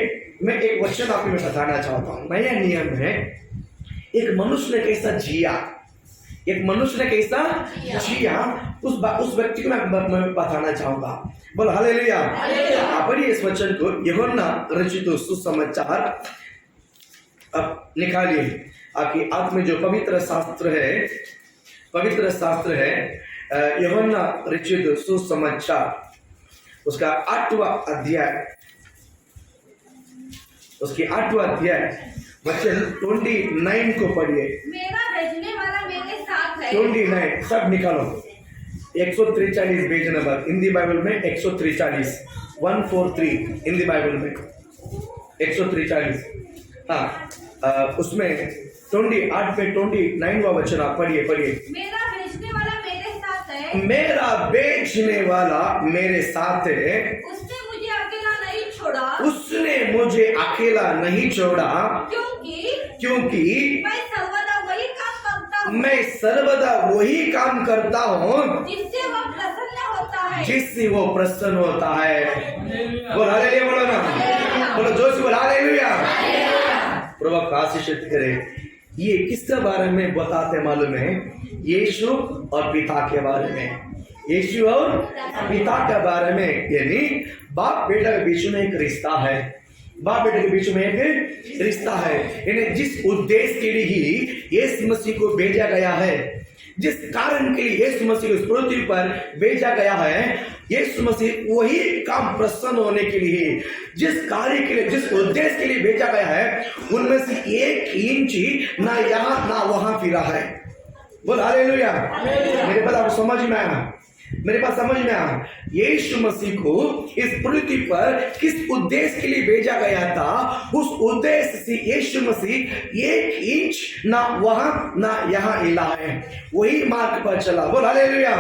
मैं एक वचन आपको मैं बताना चाहता हूं। नया नियम है, एक मनुष्य ने कैसा जिया, एक मनुष्य ने कैसा जिया, उस व्यक्ति को मैं बताना चाहूंगा। बोल हालेलुया। आप पढ़िए इस वचन को, यूहन्ना रचित सुसमाचार। अब निकालिए आपकी आत्मा में जो पवित्र शास्त्र है, पवित्र शास्त्र है यूहन्ना रचित सुसमाचार, उसका 8वां अध्याय, उसकी 8वां अध्याय वचन 29 को पढ़िए। मेरा भेजने वाला मेरे साथ है। 29 सब निकालो। 143 पेज नंबर हिंदी बाइबल में, 143 143 हिंदी बाइबल में 143। हाँ, उसमें 28 पे 29वां वचन आप पढ़िए, पढ़िए। मेरा भेजने वाला मेरे साथ है। मेरा भेजने वाला मेरे साथ है। उसने मुझे अकेला नहीं छोड़ा। उसने मुझे अकेला नहीं छोड़ा, क्योंकि मैं सर्वदा वही काम करता हूँ। मैं सर्वदा वही काम करता हूँ जिससे वो प्रसन्न होता है। जिससे वो प्रसन्न होता है। बोल हालेलुया, बोलो ना, बोलो जोश, बोल हालेलुया। प्रभु आपको आशीषित करे। ये किसके बारे में बताते मालूम है? यीशु और पिता के बारे में, यीशु और पिता के बारे में। यानी बाप बेटा के बीच में एक रिश्ता है, बाप बेटे के बीच में एक रिश्ता है। यानी जिस उद्देश्य के लिए ही यीशु मसीह को भेजा गया है, जिस कारण के लिए यीशु मसीह को इस पृथ्वी पर भेजा गया है, यीशु मसीह वही काम प्रसन्न होने के लिए, जिस कार्य के लिए, जिस उद्देश्य के लिए भेजा गया है, उनमें से 1 इंच ना यहाँ ना वहां फिरा है। बोल हालेलुया। मेरे बात आपको समझ में आया? मेरे पास समझ में आया? यीशु मसीह को इस पृथ्वी पर किस उद्देश्य के लिए भेजा गया था, उस उद्देश्य से यीशु मसीह 1 इंच ना वहां ना यहाँ हिला है, वही मार्ग पर चला। बोल हालेलुया।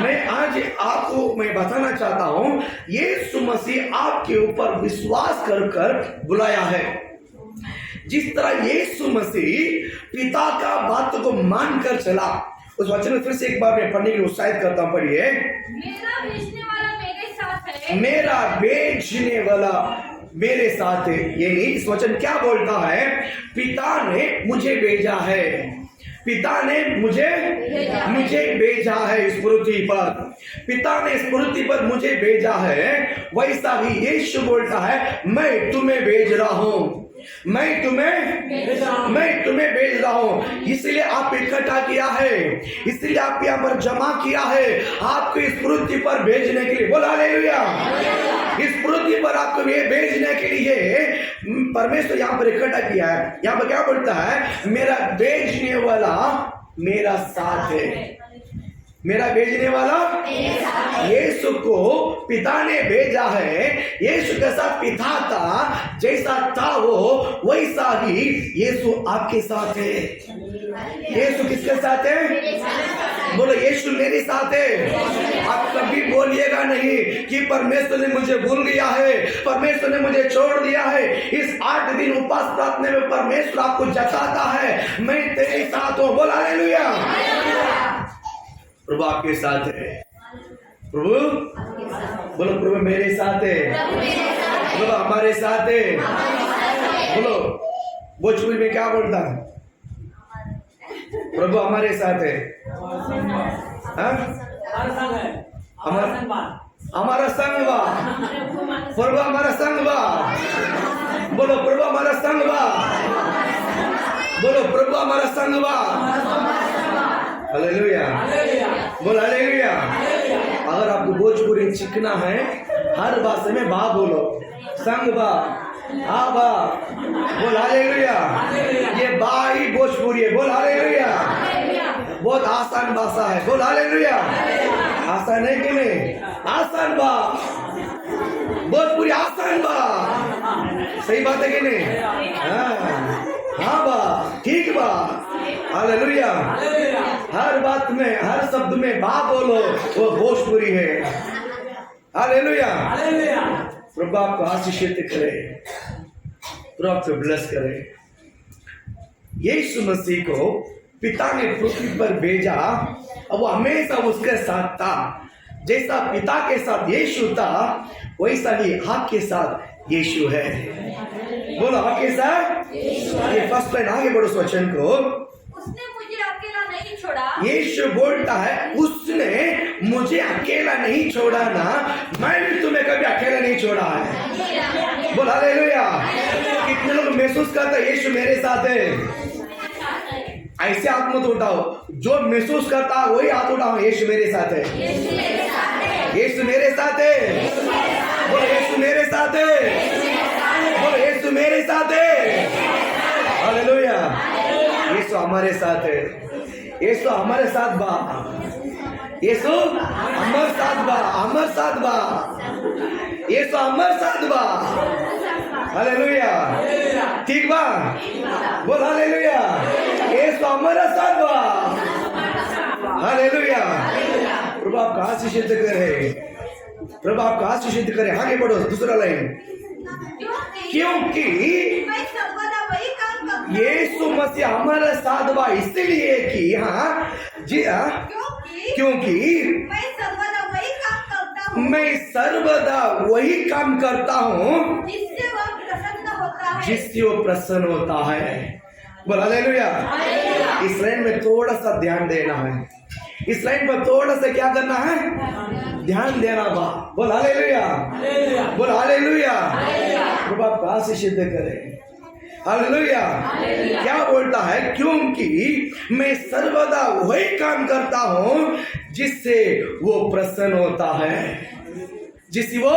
मैं आज आपको मैं बताना चाहता हूं, यीशु मसीह आपके ऊपर विश्वास कर बुलाया है। जिस तरह यीशु मसीह पिता का बात को मानकर चला, उस वचन में फिर से एक बार मैं पढ़ने के लिए उत्साहित करता हूं। पढ़िए। मेरा भेजने वाला मेरे साथ है। मेरा भेजने वाला मेरे साथ है। यानी इस वचन क्या बोलता है? पिता ने मुझे भेजा है, पिता ने मुझे भेजा है इस पृथ्वी पर, पिता ने इस पृथ्वी पर मुझे भेजा है। वैसा ही यीशु बोलता है, मैं तुम्हें भेज रहा हूं, मैं तुम्हें भेज रहा हूं। इसलिए आप इकट्ठा किया है, इसलिए आप यहाँ पर जमा किया है, आपको इस पृथ्वी पर भेजने के लिए। बोला हालेलुया। इस पृथ्वी पर आपको भेजने के लिए परमेश्वर यहाँ पर इकट्ठा किया है। यहाँ पर क्या बोलता है? मेरा भेजने वाला मेरा साथ है, मेरा भेजने वाला यीशु को पिता ने भेजा है। यीशु के साथ पिता था, जैसा था वो वैसा ही यीशु आपके साथ है। यीशु किसके साथ है? बोलो यीशु मेरे साथ है। आप कभी बोलिएगा नहीं कि परमेश्वर ने मुझे भूल गया है, परमेश्वर ने मुझे छोड़ दिया है। इस 8 दिन उपवास प्रार्थना में परमेश्वर आपको जताता है, मैं तेरे साथ हूं। बोल हालेलुया। प्रभु आपके साथ है, प्रभु बोलो प्रभु मेरे साथ है, बोलो हमारे साथ है। बोलो भोजपुरी में क्या बोलता है? प्रभु हमारे साथ है। हाँ? हमारा संग बा, प्रभु हमारा संग बा। बोलो प्रभु हमारा संग बा, बोलो प्रभु हमारा संग बा। हालेलुया, बोल हालेलुया। अगर आपको भोजपुरी सीखना है, हर भाषा में बा बोलो, संग बा, हा बा, बोल हालेलुया। ये बा ही भोजपुरी है, बोल हालेलुया। बहुत आसान भाषा है, बोल हालेलुया। आसान है कि नहीं? आसान बा, भोजपुरी आसान बा। सही बात है कि नहीं? हाँ बा, ठीक बा। हालेलुया। हर बात में, हर शब्द में बा बोलो, वो भोजपुरी है। हालेलुया। प्रभु आपको आशीषित करे, प्रभु आपको ब्लेस करे। यीशु मसीह को पिता ने पृथ्वी पर भेजा, अब वो हमेशा उसके साथ था। जैसा पिता के साथ यीशु था, वैसा ही आपके साथ यीशु है। बोलो आपके साथ ये फर्स्ट लाइन, आगे बढ़ो उस वचन को। उसने मुझे अकेला नहीं छोड़ा। यीशु बोलता है उसने मुझे अकेला नहीं छोड़ा ना, मैं भी तुम्हें कभी अकेला नहीं छोड़ा है। बोल हालेलुया। कितने लोग महसूस करते हैं यीशु मेरे साथ है? ऐसे हाथ मत उठाओ, जो महसूस करता है वही हाथ उठाओ। यीशु मेरे साथ है, यीशु मेरे साथ है। बोल यीशु मेरे साथ है, बोल यीशु मेरे साथ है। हालेलुया। यीशु हमारे साथ है, यीशु हमारे साथ बा, यीशु हमारे साथ बा, हमारे साथ बा, यीशु हमारे साथ बा। हालेलुया, ठीक बा? बोल हालेलुया। यीशु हमारा साथ बा। हालेलुया। प्रभु आपका आशीषित करे, प्रभु आपका आशीषित करे। आगे बढ़ो, दूसरा लाइन। क्योंकि मैं सर्वदा वही काम करता हूँ। यीशु मसीह हमारा साथ बा इसलिए कि हाँ जी हाँ, क्योंकि मैं सर्वदा वही काम करता हूँ। मैं सर्वदा वही काम करता हूँ जिससे वह प्रसन्न होता है। जिससे वो प्रसन्न होता है। बोल हालेलुया। इस लाइन में थोड़ा सा ध्यान देना है, इस लाइन पर थोड़ा सा क्या करना है? ध्यान देना बा। बोल हालेलुया, बोल हालेलुया। प्रभु आपका आशीषित करे। हालेलुया। क्या बोलता है? क्योंकि मैं सर्वदा वही काम करता हूं जिससे वो प्रसन्न होता है। जिससे वो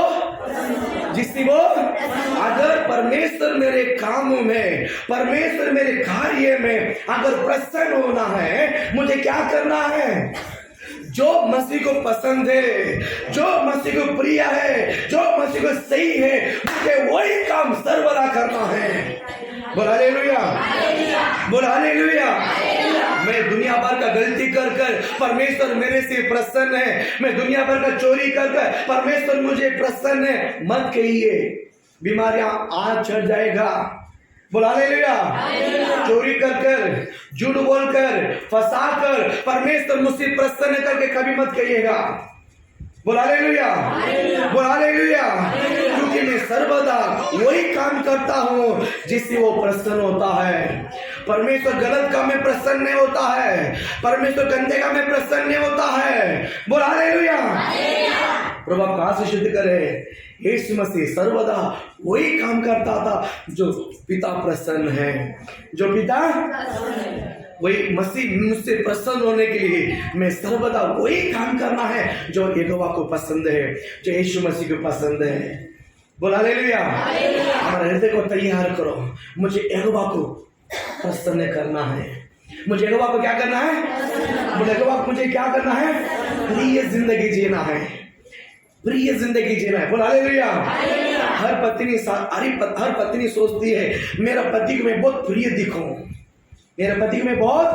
अगर परमेश्वर मेरे कामों में, परमेश्वर मेरे कार्य में अगर प्रसन्न होना है, मुझे क्या करना है? जो मसीह को पसंद है, जो मसीह को प्रिय है, जो मसीह को सही है, मुझे वही काम सर्वदा करना है। बोल हालेलुया, बोल हालेलुया। मैं दुनिया भर का गलती कर कर परमेश्वर मेरे से प्रसन्न है, मैं दुनिया भर का चोरी कर कर परमेश्वर मुझे प्रसन्न है, मत कहिए। बीमारियां आज चढ़ जाएगा। बोल हालेलुया। चोरी कर कर, झूठ बोलकर, फंसा कर परमेश्वर मुझसे प्रसन्न करके कभी मत कहिएगा। बोल हालेलुया, बोल हालेलुया। क्योंकि मैं सर्वदा वही काम करता हूँ जिससे वो प्रसन्न होता है। परमेश्वर गलत काम में प्रसन्न नहीं होता है, परमेश्वर गंदे काम में प्रसन्न नहीं होता है। बोल हालेलुया। प्रभु आपका आशीषित करे। यीशु मसीह सर्वदा वही काम करता था जो पिता प्रसन्न है, जो पिता वही मसीह मुझसे प्रसन्न होने के लिए मैं सर्वदा वही काम करना है जो यहोवा को पसंद है, जो यीशु मसीह को पसंद है। बोल हालेलुया। हमारे हृदय को तैयार करो, मुझे यहोवा को प्रसन्न करना है। मुझे यहोवा को क्या करना है? मुझे क्या करना है? प्रिय जिंदगी जीना है, प्रिय जिंदगी जीना है। बोल हालेलुया। हर पत्नी सोचती है मेरा पति को मैं बहुत प्रिय दिखूं, मेरे पति को मैं बहुत,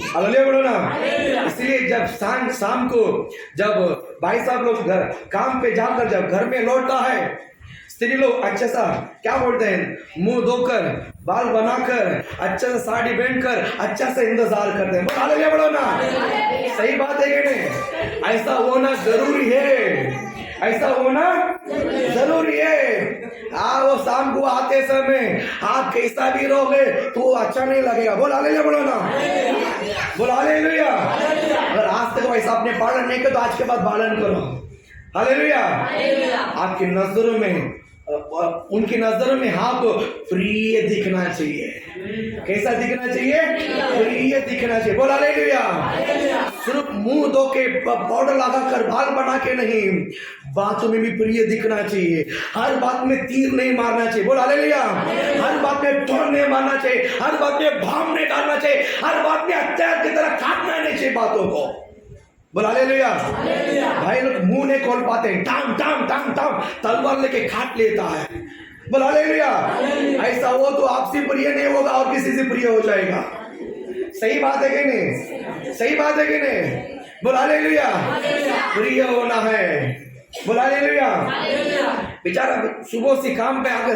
हालेलुया बोलो ना। इसलिए जब शाम को जब भाई साहब लोग घर काम पे जाकर जब घर में लौटता है, स्त्री लोग अच्छा सा क्या बोलते हैं, मुंह धोकर, बाल बनाकर, अच्छा सा साड़ी पहनकर अच्छा से इंतजार करते हैं। हालेलुया बोलो ना। सही बात है कि नहीं? ऐसा होना जरूरी है, ऐसा होना जरूरी है। वो शाम को आते समय आप कैसा भी रहोगे तो अच्छा नहीं लगेगा। बोल हालेलुया, बोलो ना, बोल हालेलुया। अगर आज तक वैसा आपने पालन नहीं किया तो आज के बाद पालन करो। हालेलुया। आपकी नजरों में, उनकी नजरों में आपको प्रिय दिखना चाहिए। कैसा दिखना चाहिए? प्रिय दिखना चाहिए। बोल हालेलुया। सिर्फ मुंह धो के पाउडर लगाकर बाल बना के नहीं, बातों में भी प्रिय दिखना चाहिए। हर बात में तीर नहीं मारना चाहिए। बोल हालेलुया। हर बात में टोन नहीं मारना चाहिए, हर बात में भाव नहीं डालना चाहिए, हर बात में हथियार की तरह काटना नहीं चाहिए बातों को। बोल हालेलुया। भाई लोग मुंह नहीं खोल पाते, टाम टाम टाम टाम तलवार लेके काट लेता है। बोल हालेलुया। ऐसा हो तो आपसे प्रिय नहीं होगा और किसी से प्रिय हो जाएगा। सही बात है कि नहीं? सही बात है कि नहीं? बोल हालेलुया। प्रिय होना है। बोल हालेलुया। बेचारा सुबह से काम पे आके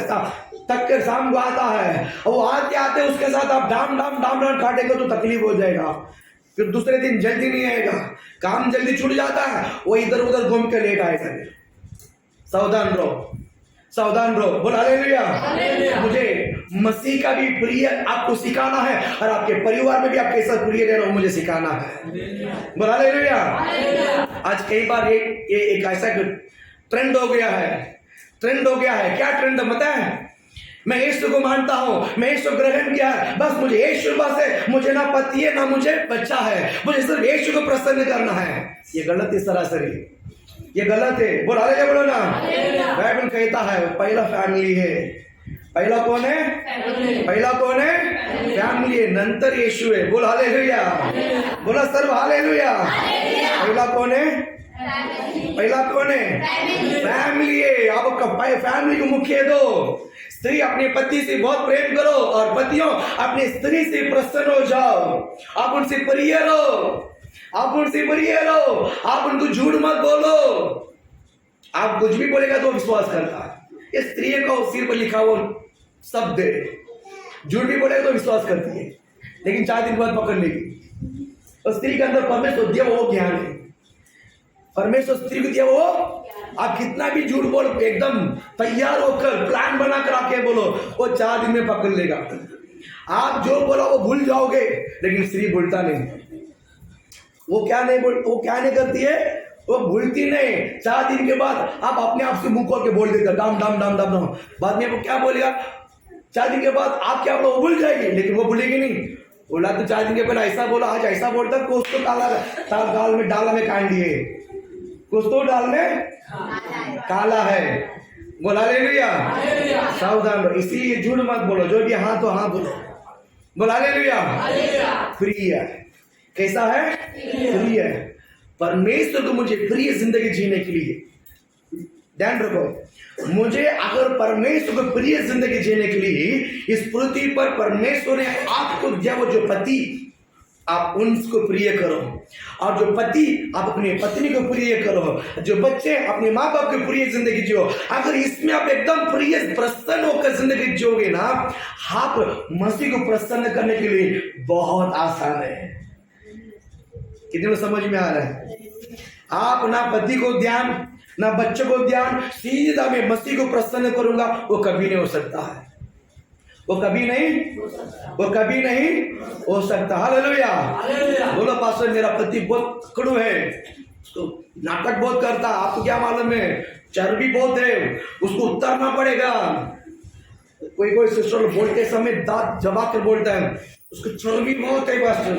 तक के शाम को आता है, और वो आते आते उसके साथ आप डाम डाम डाम डाम काटेंगे तो तकलीफ हो जाएगा। फिर दूसरे दिन जल्दी नहीं आएगा, काम जल्दी छूट जाता है, वो इधर उधर घूम के लेट आएगा। सावधान रहो, सावधान रहो। बोल हालेलुया। मुझे मसीह का भी प्रिय आपको सिखाना है, और आपके परिवार में भी आप कैसा प्रिय रहना हो मुझे सिखाना है। बोल हालेलुया। आज कई बार एक ऐसा ट्रेंड हो गया है, ट्रेंड हो गया है। क्या ट्रेंड पता है? मैं यीशु को मानता हूं, मैं यीशु ग्रहण किया है, बस मुझे यीशु बस है, मुझे ना पति है ना मुझे बच्चा है, मुझे सिर्फ यीशु को प्रसन्न करना है। ये गलत है, सरासरी ये गलत है। बोल हालेलुया, बोलो ना। बाइबल कहता है पहला फैमिली है। पहला कौन है? पहला कौन है? फैमिली है, नंतर यीशु है। बोल हालेलुया, बोला सर्व हालेलुया। पहला कौन है? पहला कौन है? फैमिली है। आपका फैमिली को मुख्य दो। स्त्री अपने पति से बहुत प्रेम करो, और पतियों अपनी स्त्री से प्रसन्न हो जाओ। आप उनसे प्रिय रहो, आप उनसे प्रिय रहो, आप उनको झूठ मत बोलो। आप कुछ भी बोलेगा तो विश्वास करता है। ये स्त्री को सिर पर लिखा वो शब्द है, झूठ भी बोलेगा तो विश्वास करती है, लेकिन 4 दिन बाद पकड़ लेगी। और स्त्री के अंदर परमेश्वर दिया वो ज्ञान है। परमेश्वर स्त्री को दिया वो, आप कितना भी झूठ बोलो, एकदम तैयार होकर प्लान बनाकर आके बोलो, वो 4 दिन में पकड़ लेगा। आप जो बोला वो भूल जाओगे, लेकिन स्त्री भूलता नहीं। वो क्या नहीं करती है? वो भूलती नहीं। 4 दिन के बाद आप अपने आप से मुंह खोल के बोल देते डाम डाम डाम डाम डाम। बाद में वो क्या बोलेगा? 4 दिन के बाद आप क्या बोलो, वो भूल जाएगी, लेकिन वो भूलेगी नहीं। बोला तो 4 दिन के पहले ऐसा बोला, आज ऐसा बोलता, कुछ तो दाल में डाला में कांडी है, कुछ तो दाल में काला है। बोला हालेलुया। सावधान रहो, इसीलिए झूठ मत बोलो, जो भी हाँ तो हाँ बोलो। बोला हालेलुया। प्रिय कैसा है? प्रिय। परमेश्वर को मुझे प्रिय जिंदगी जीने के लिए, ध्यान रखो, मुझे अगर परमेश्वर को प्रिय जिंदगी जीने के लिए इस पृथ्वी पर परमेश्वर ने आपको दिया, वो जो पति आप उनको प्रिय करो, और जो पति आप अपनी पत्नी को प्रिय करो, जो बच्चे अपने माँ बाप को प्रिय जिंदगी जियो। अगर इसमें आप एकदम प्रिय प्रसन्न होकर जिंदगी जियोगे ना, आप मसीह को प्रसन्न करने के लिए बहुत आसान है। कितने को समझ में आ रहा है? आप ना पति को ध्यान ना बच्चों को ध्यान, सीधा मैं मसीह को प्रसन्न करूंगा, वो कभी नहीं हो सकता है। वो कभी नहीं हो सकता। हालेलुया। बोलो पास्टर मेरा पति बहुत कड़ू है, उसको नाटक बहुत करता, आपको क्या मालूम है? चर्बी बहुत है, उसको उतारना पड़ेगा। कोई सिस्टर बोलते समय दांत जमा कर बोलता है, उसको चर्बी बहुत है पास्टर,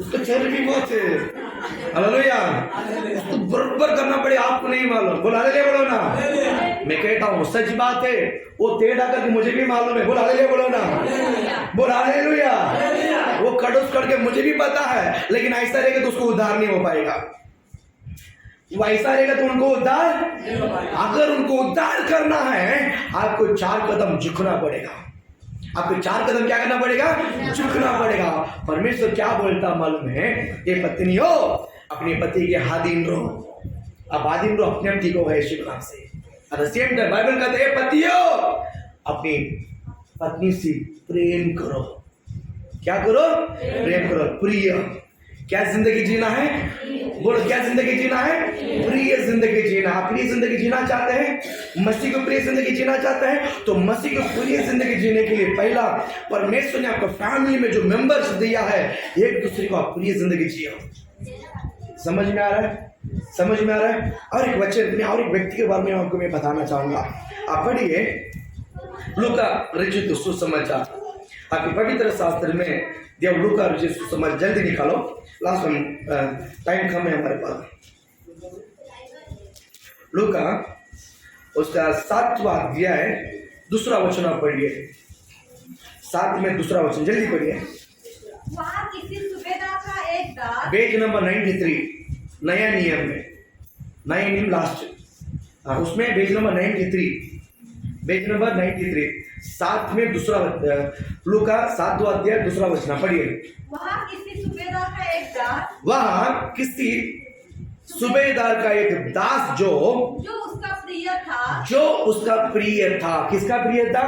उसको चर्बी बहुत है। हालेलुया। उसको बराबर करना पड़े, आपको नहीं मालूम। बोल हालेलुया, बोलो ना। मैं कहता हूँ सच बात है, वो टेढ़ा करके मुझे भी मालूम है। बोल हालेलुया, बोलो ना। बोल हालेलुया। वो खड़ूस करके मुझे भी पता है, लेकिन ऐसा रहेगा तो उसको उद्धार नहीं हो पाएगा। वो ऐसा रहेगा तो उनको उद्धार, अगर उनको उद्धार करना है आपको 4 कदम झुकना पड़ेगा। आपको 4 कदम क्या करना पड़ेगा? झुकना पड़ेगा। परमेश्वर क्या बोलता मालूम है? ये पत्नी हो अपने पति के अधीन रहो। अब अधीन रहो अपने पति को है यीशु नाम से। सेम टाइम बाइबल कहता है पतियो अपनी पत्नी से प्रेम करो। क्या करो? प्रेम करो। प्रिय क्या जिंदगी जीना है? बोलो, क्या जिंदगी जीना है? प्रिय जिंदगी जीना। आप प्रिय जिंदगी जीना चाहते हैं, मसीह को प्रिय जिंदगी जीना चाहते हैं, तो मसीह को प्रिय जिंदगी जीने के लिए पहला परमेश्वर ने आपको फैमिली में जो मेंबर्स दिया है, एक दूसरे को आप प्रिय जिंदगी जियो। समझ में आ रहा है? समझ में आ रहा है? और एक वचन में और एक व्यक्ति के बारे में आपको मैं बताना चाहूंगा। आप पढ़िए लूका रचित सुसमाचार, आपके पवित्र शास्त्र में देव लूका रचित सुसमाचार, जल्दी निकालो, लास्ट में टाइम कम है हमारे पास। लूका उसका 7वां अध्याय 2 वचन आप पढ़िए, 7 में 2 वचन, जल्दी पढ़िए। वहाँ किसी सूबेदार का एक दास, पेज नंबर 93, नया नियम में, नया नियम लास्ट, हाँ उसमें पेज नंबर 93, पेज नंबर 93, 7 में 2 लूका 7वां अध्याय 2 वचन पढ़िए। वहाँ किसी सूबेदार का एक दास, वहाँ किसी सूबेदार का एक दास जो उसका प्रिय था, जो उसका प्रिय था। किसका प्रिय था?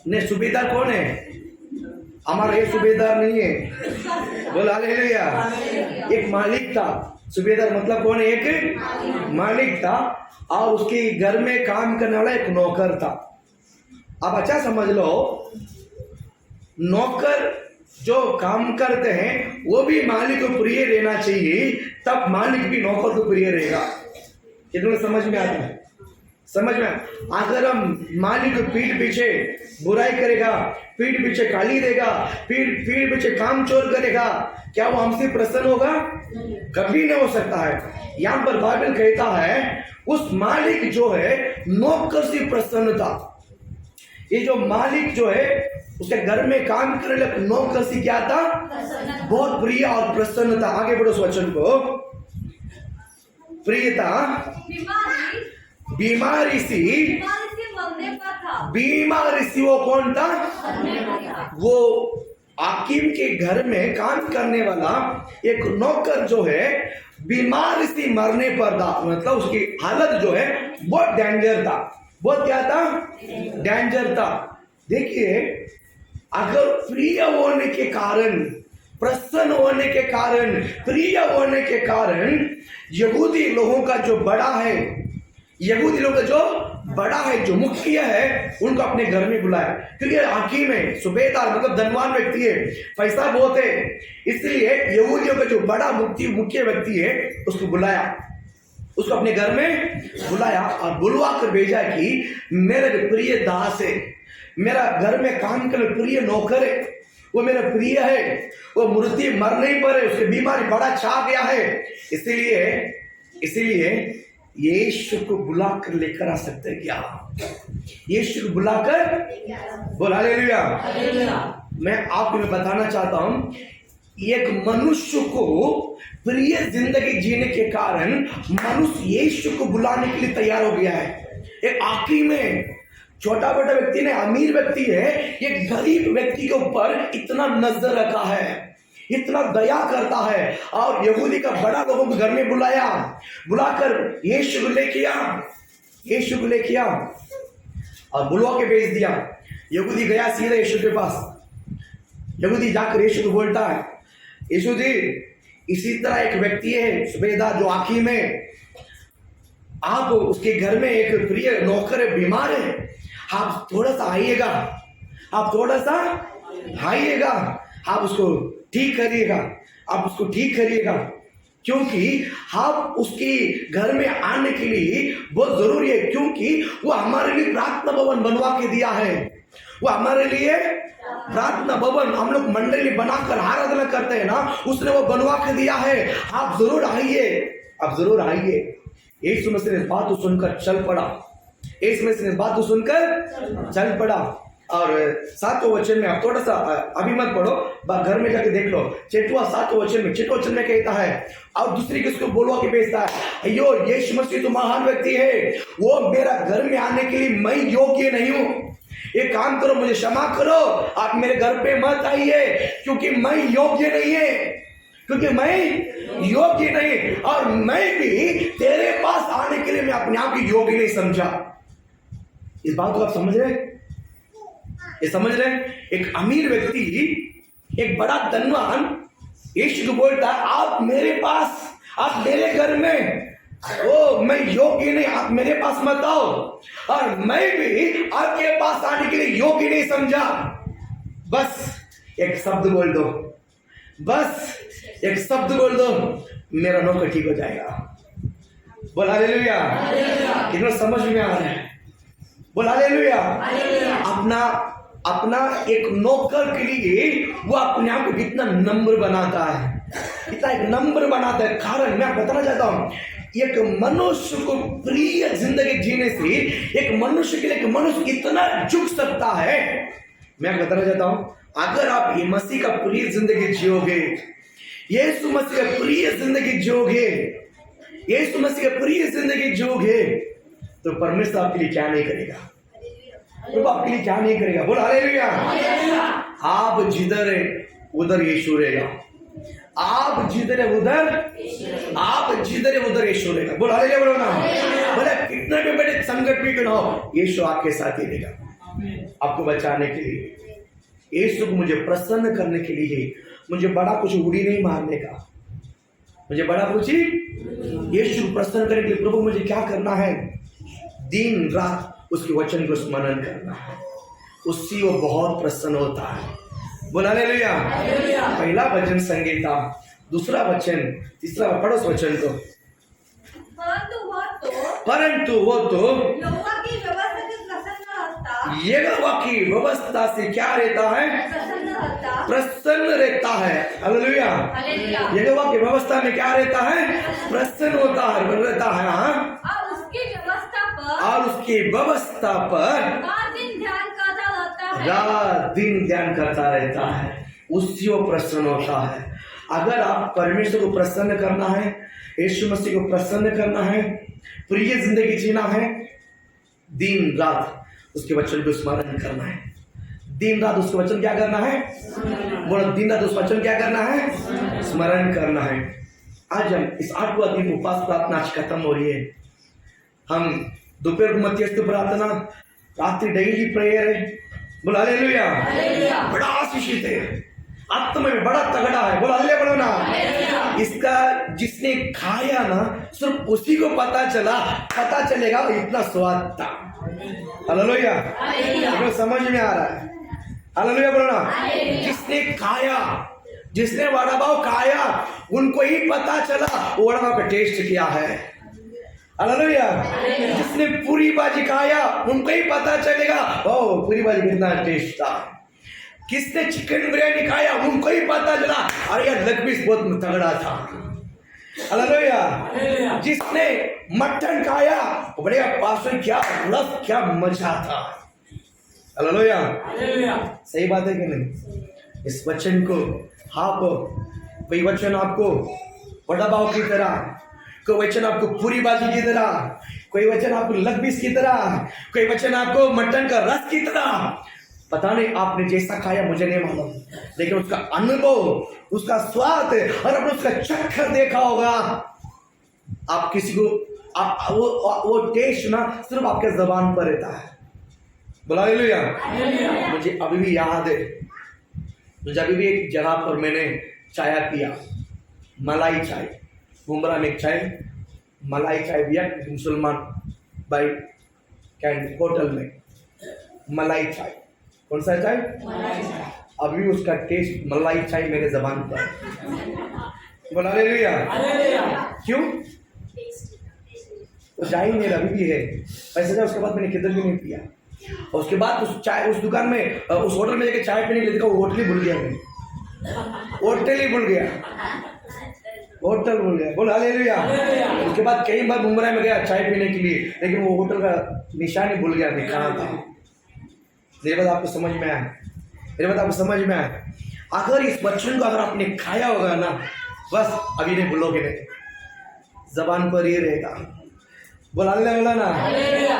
नहीं, सूबेदार कौन है? हमारा ये सूबेदार नहीं है, बोल हालेलुया। एक मालिक था, सूबेदार मतलब कौन है? एक मालिक था, और उसके घर में काम करने वाला एक नौकर था। अब अच्छा समझ लो, नौकर जो काम करते हैं वो भी मालिक को प्रिय रहना चाहिए, तब मालिक भी नौकर को प्रिय रहेगा। कितने समझ में आता है? समझ में? अगर हम मालिक को पीठ पीछे बुराई करेगा, पीठ पीछे गाली देगा, पीठ पीछे काम चोर करेगा, क्या वो हमसे प्रसन्न होगा? कभी नहीं हो सकता है। यहाँ पर बाइबल कहता है उस मालिक जो है नौकर से प्रसन्न था। ये जो मालिक जो है उसके घर में काम करने लगे नौकर से क्या था? बहुत प्रिय और प्रसन्न था। आगे बढ़ो उस वचन को। प्रिय था, बीमारी से मरने पर था, बीमारी से वो कौन था? वो हाकिम के घर में काम करने वाला एक नौकर जो है बीमारी से मरने पर था। मतलब उसकी हालत जो है बहुत डेंजर था। बहुत क्या था? डेंजर था। देखिए, अगर प्रिय होने के कारण, प्रसन्न होने के कारण, प्रिय होने के कारण यहूदी लोगों का जो बड़ा है, यहूदी लोगों का जो बड़ा है, जो मुखिया है, उनको अपने घर में बुलाया। क्योंकि हाकिम है, सूबेदार मतलब धनवान व्यक्ति है, पैसा बहुत है, इसलिए यहूदियों का जो बड़ा मुख्य व्यक्ति है उसको बुलाया, उसको अपने घर में बुलाया और बुलवा कर भेजा कि मेरे प्रिय दास है, मेरा घर में काम करने प्रिय नौकर है, वो मेरा प्रिय है, वो मृत्यु मरने पर है, उसकी बीमारी बड़ा छा गया है, इसीलिए यीशु को बुलाकर लेकर आ सकते हैं क्या? यीशु को बुलाकर, बोल हालेलुया। मैं आपको बताना चाहता हूं, एक मनुष्य को प्रिय जिंदगी जीने के कारण मनुष्य यीशु को बुलाने के लिए तैयार हो गया है। एक आखिरी में छोटा बड़ा व्यक्ति ने, अमीर व्यक्ति है, एक गरीब व्यक्ति के ऊपर इतना नजर रखा है, इतना दया करता है, और यहूदी का बड़ा लोगों को घर में बुलाकर यीशु को लेके आ और बुलवा के भेज दिया। यहूदी गया सीधे यीशु के पास। यहूदी जाकर यीशु को बोलता है, यीशु जी, इसी तरह एक व्यक्ति है सूबेदार जो हाकिम है, आप उसके घर में एक प्रिय नौकर है, बीमार है, आप थोड़ा सा आइएगा, आप उसको ठीक करिएगा, क्योंकि आप उसके घर में आने के लिए बहुत जरूरी है, क्योंकि वो हमारे लिए प्रार्थना भवन बनवा के दिया है। वो हमारे लिए प्रार्थना भवन हम लोग मंडली बनाकर आराधना करते हैं ना, उसने वो बनवा के दिया है। आप जरूर आइए। यीशु मसीह ने इस बात को सुनकर चल पड़ा। और 7वें वचन में आप थोड़ा सा अभी मत पढ़ो, घर में जाके देख लो। 7वें वचन में कहता है, और दूसरी किसको बोलवा के भेजता है, अयो यीशु मसीह तो महान व्यक्ति है, वो मेरा घर में आने के लिए मैं योग्य नहीं हूँ। एक काम करो, मुझे क्षमा करो, आप मेरे घर पे मत आइए, क्योंकि मैं योग्य नहीं, और मैं भी तेरे पास आने के लिए मैं अपने आप को योग्य नहीं समझा। इस बात को आप समझ रहे? एक अमीर व्यक्ति एक बड़ा धनवान यीशु को बोलता है, आप मेरे पास, आप मेरे घर में, ओ मैं योग्य नहीं, आप मेरे पास मत आओ, और मैं भी आपके पास आने के लिए योग्य नहीं समझा। बस एक शब्द बोल दो, बस एक शब्द बोल दो, मेरा नौकर ठीक हो जाएगा। बोल हालेलुया। कितना समझ में आ रहा है? बोल हालेलुया। अपना एक नौकर के लिए वो अपने आप को कितना नम्र बनाता है, इतना एक नम्र बनाता है। कारण मैं बताना चाहता हूं, एक मनुष्य को प्रिय जिंदगी जीने से एक मनुष्य के लिए एक मनुष्य इतना झुक सकता है। मैं बताना चाहता हूं, अगर आप ये मसीह का प्रिय जिंदगी जियोगे, यीशु मसीह का प्रिय जिंदगी जियोगे, यीशु मसीह का प्रिय जिंदगी जियोगे, तो परमेश्वर आपके लिए क्या नहीं करेगा, तो आपके लिए क्या नहीं करेगा। बोल हालेलुया। आप जिधर है उधर यीशु रहेगा, आप जिधर है उधर, आप जिधर है उधर यीशु रहेगा। बोल हालेलुया। बोलो ना, बोले कितने भी बड़े संकट भी क्यों हो, यीशु आपके साथ ही रहेगा। आपको बचाने के लिए, यीशु को मुझे प्रसन्न करने के लिए, मुझे बड़ा कुछ उड़ी नहीं मारने का, मुझे बड़ा कुछ यीशु को प्रसन्न करने के लिए प्रभु मुझे क्या करना है, दिन रात उसके वचन को स्मरण करना है, उससे वो बहुत प्रसन्न होता है। बोल हालेलुया। पहला वचन संगीता, दूसरा वचन, तीसरा पड़ोस वचन को, परंतु वो तो यहोवा की व्यवस्था से क्या रहता है, प्रसन्न रहता है। हालेलुया। यहोवा की व्यवस्था में क्या रहता है, प्रसन्न होता है, रहता है। हाँ, और उसकी व्यवस्था पर रात दिन ध्यान करता रहता है, उससे वो प्रसन्न होता है। अगर आप परमेश्वर को प्रसन्न करना है, यीशु मसीह को प्रसन्न करना है, प्रिय जिंदगी जीना है, दिन रात उसके वचन को स्मरण करना है, दिन रात उसके वचन क्या करना है, बोलो दिन रात उस वचन क्या करना है, स्मरण करना है। आज हम इस 8वां दिन उपवास प्रार्थना आज खत्म हो रही है। हम दोपहर को मध्यस्थ प्रार्थना, रात्रि डेली प्रेयर है। बोलो हालेलुया। बड़ा आशीषित है, आत्मा में बड़ा तगड़ा है। बोलो हालेलुया। बोलो ना, इसका जिसने खाया ना, सिर्फ उसी को पता चलेगा इतना स्वाद था। हालेलुया। तो समझ में आ रहा है। हालेलुया। बोलो ना, जिसने खाया, जिसने वड़ा पाव खाया, उनको ही पता चला वो वड़ा पाव का टेस्ट क्या है। हालेलुया। जिसने पूरी भाजी खाया, उनको ही पता चलेगा ओ पूरी भाजी कितना टेस्ट था। किसने चिकन बिरयानी खाया, उनको ही पता चला अरे यार लेग पीस बहुत तगड़ा था। हालेलुया। जिसने मटन खाया, बड़े पास क्या मजा था। हालेलुया। सही बात है कि नहीं? इस वचन को आप, कोई वचन आपको वड़ा पाव की तरह, कोई वचन आपको पूरी भाजी की तरह, कोई वचन आपको लेग पीस की तरह, कोई वचन आपको मटन का रस की तरह, पता नहीं आपने जैसा खाया मुझे नहीं मालूम, लेकिन उसका अनुभव, उसका स्वाद और आपने उसका चक्कर देखा होगा। आप किसी को वो टेस्ट ना सिर्फ आपके जबान पर रहता है। बोला हालेलुया। मुझे अभी भी याद है, मुझे अभी भी एक जगह पर मैंने चाय पिया, मलाई चाय, मुंबरा में एक चाय, मलाई चाय पिया मुसलमान भाई कैंट होटल में, मलाई चाय। कौन सा चाय? अभी उसका टेस्ट मलाई चाय मेरे जबान पर। बोला हालेलुया। क्यों? तो चाय मेरा अभी भी है। ऐसा था, उसके बाद मैंने किधर भी नहीं पिया। और उसके बाद उस दुकान में, उस होटल में जाके चाय पीने के लिए, वो होटल ही भूल गया मैं, होटल ही भूल गया, होटल भूल गया। बोल हालेलुया। उसके बाद कई बार मुंबई में गया चाय पीने के लिए, लेकिन वो होटल का निशान ही भूल गया, दिखाना था। मेरी बात आपको समझ में आया? मेरी बात आपको समझ में आया? अगर इस वचन को अगर आपने खाया होगा ना, बस अभी नहीं भूलोगे, नहीं जबान पर ही रहेगा। बोल हालेलुया ना,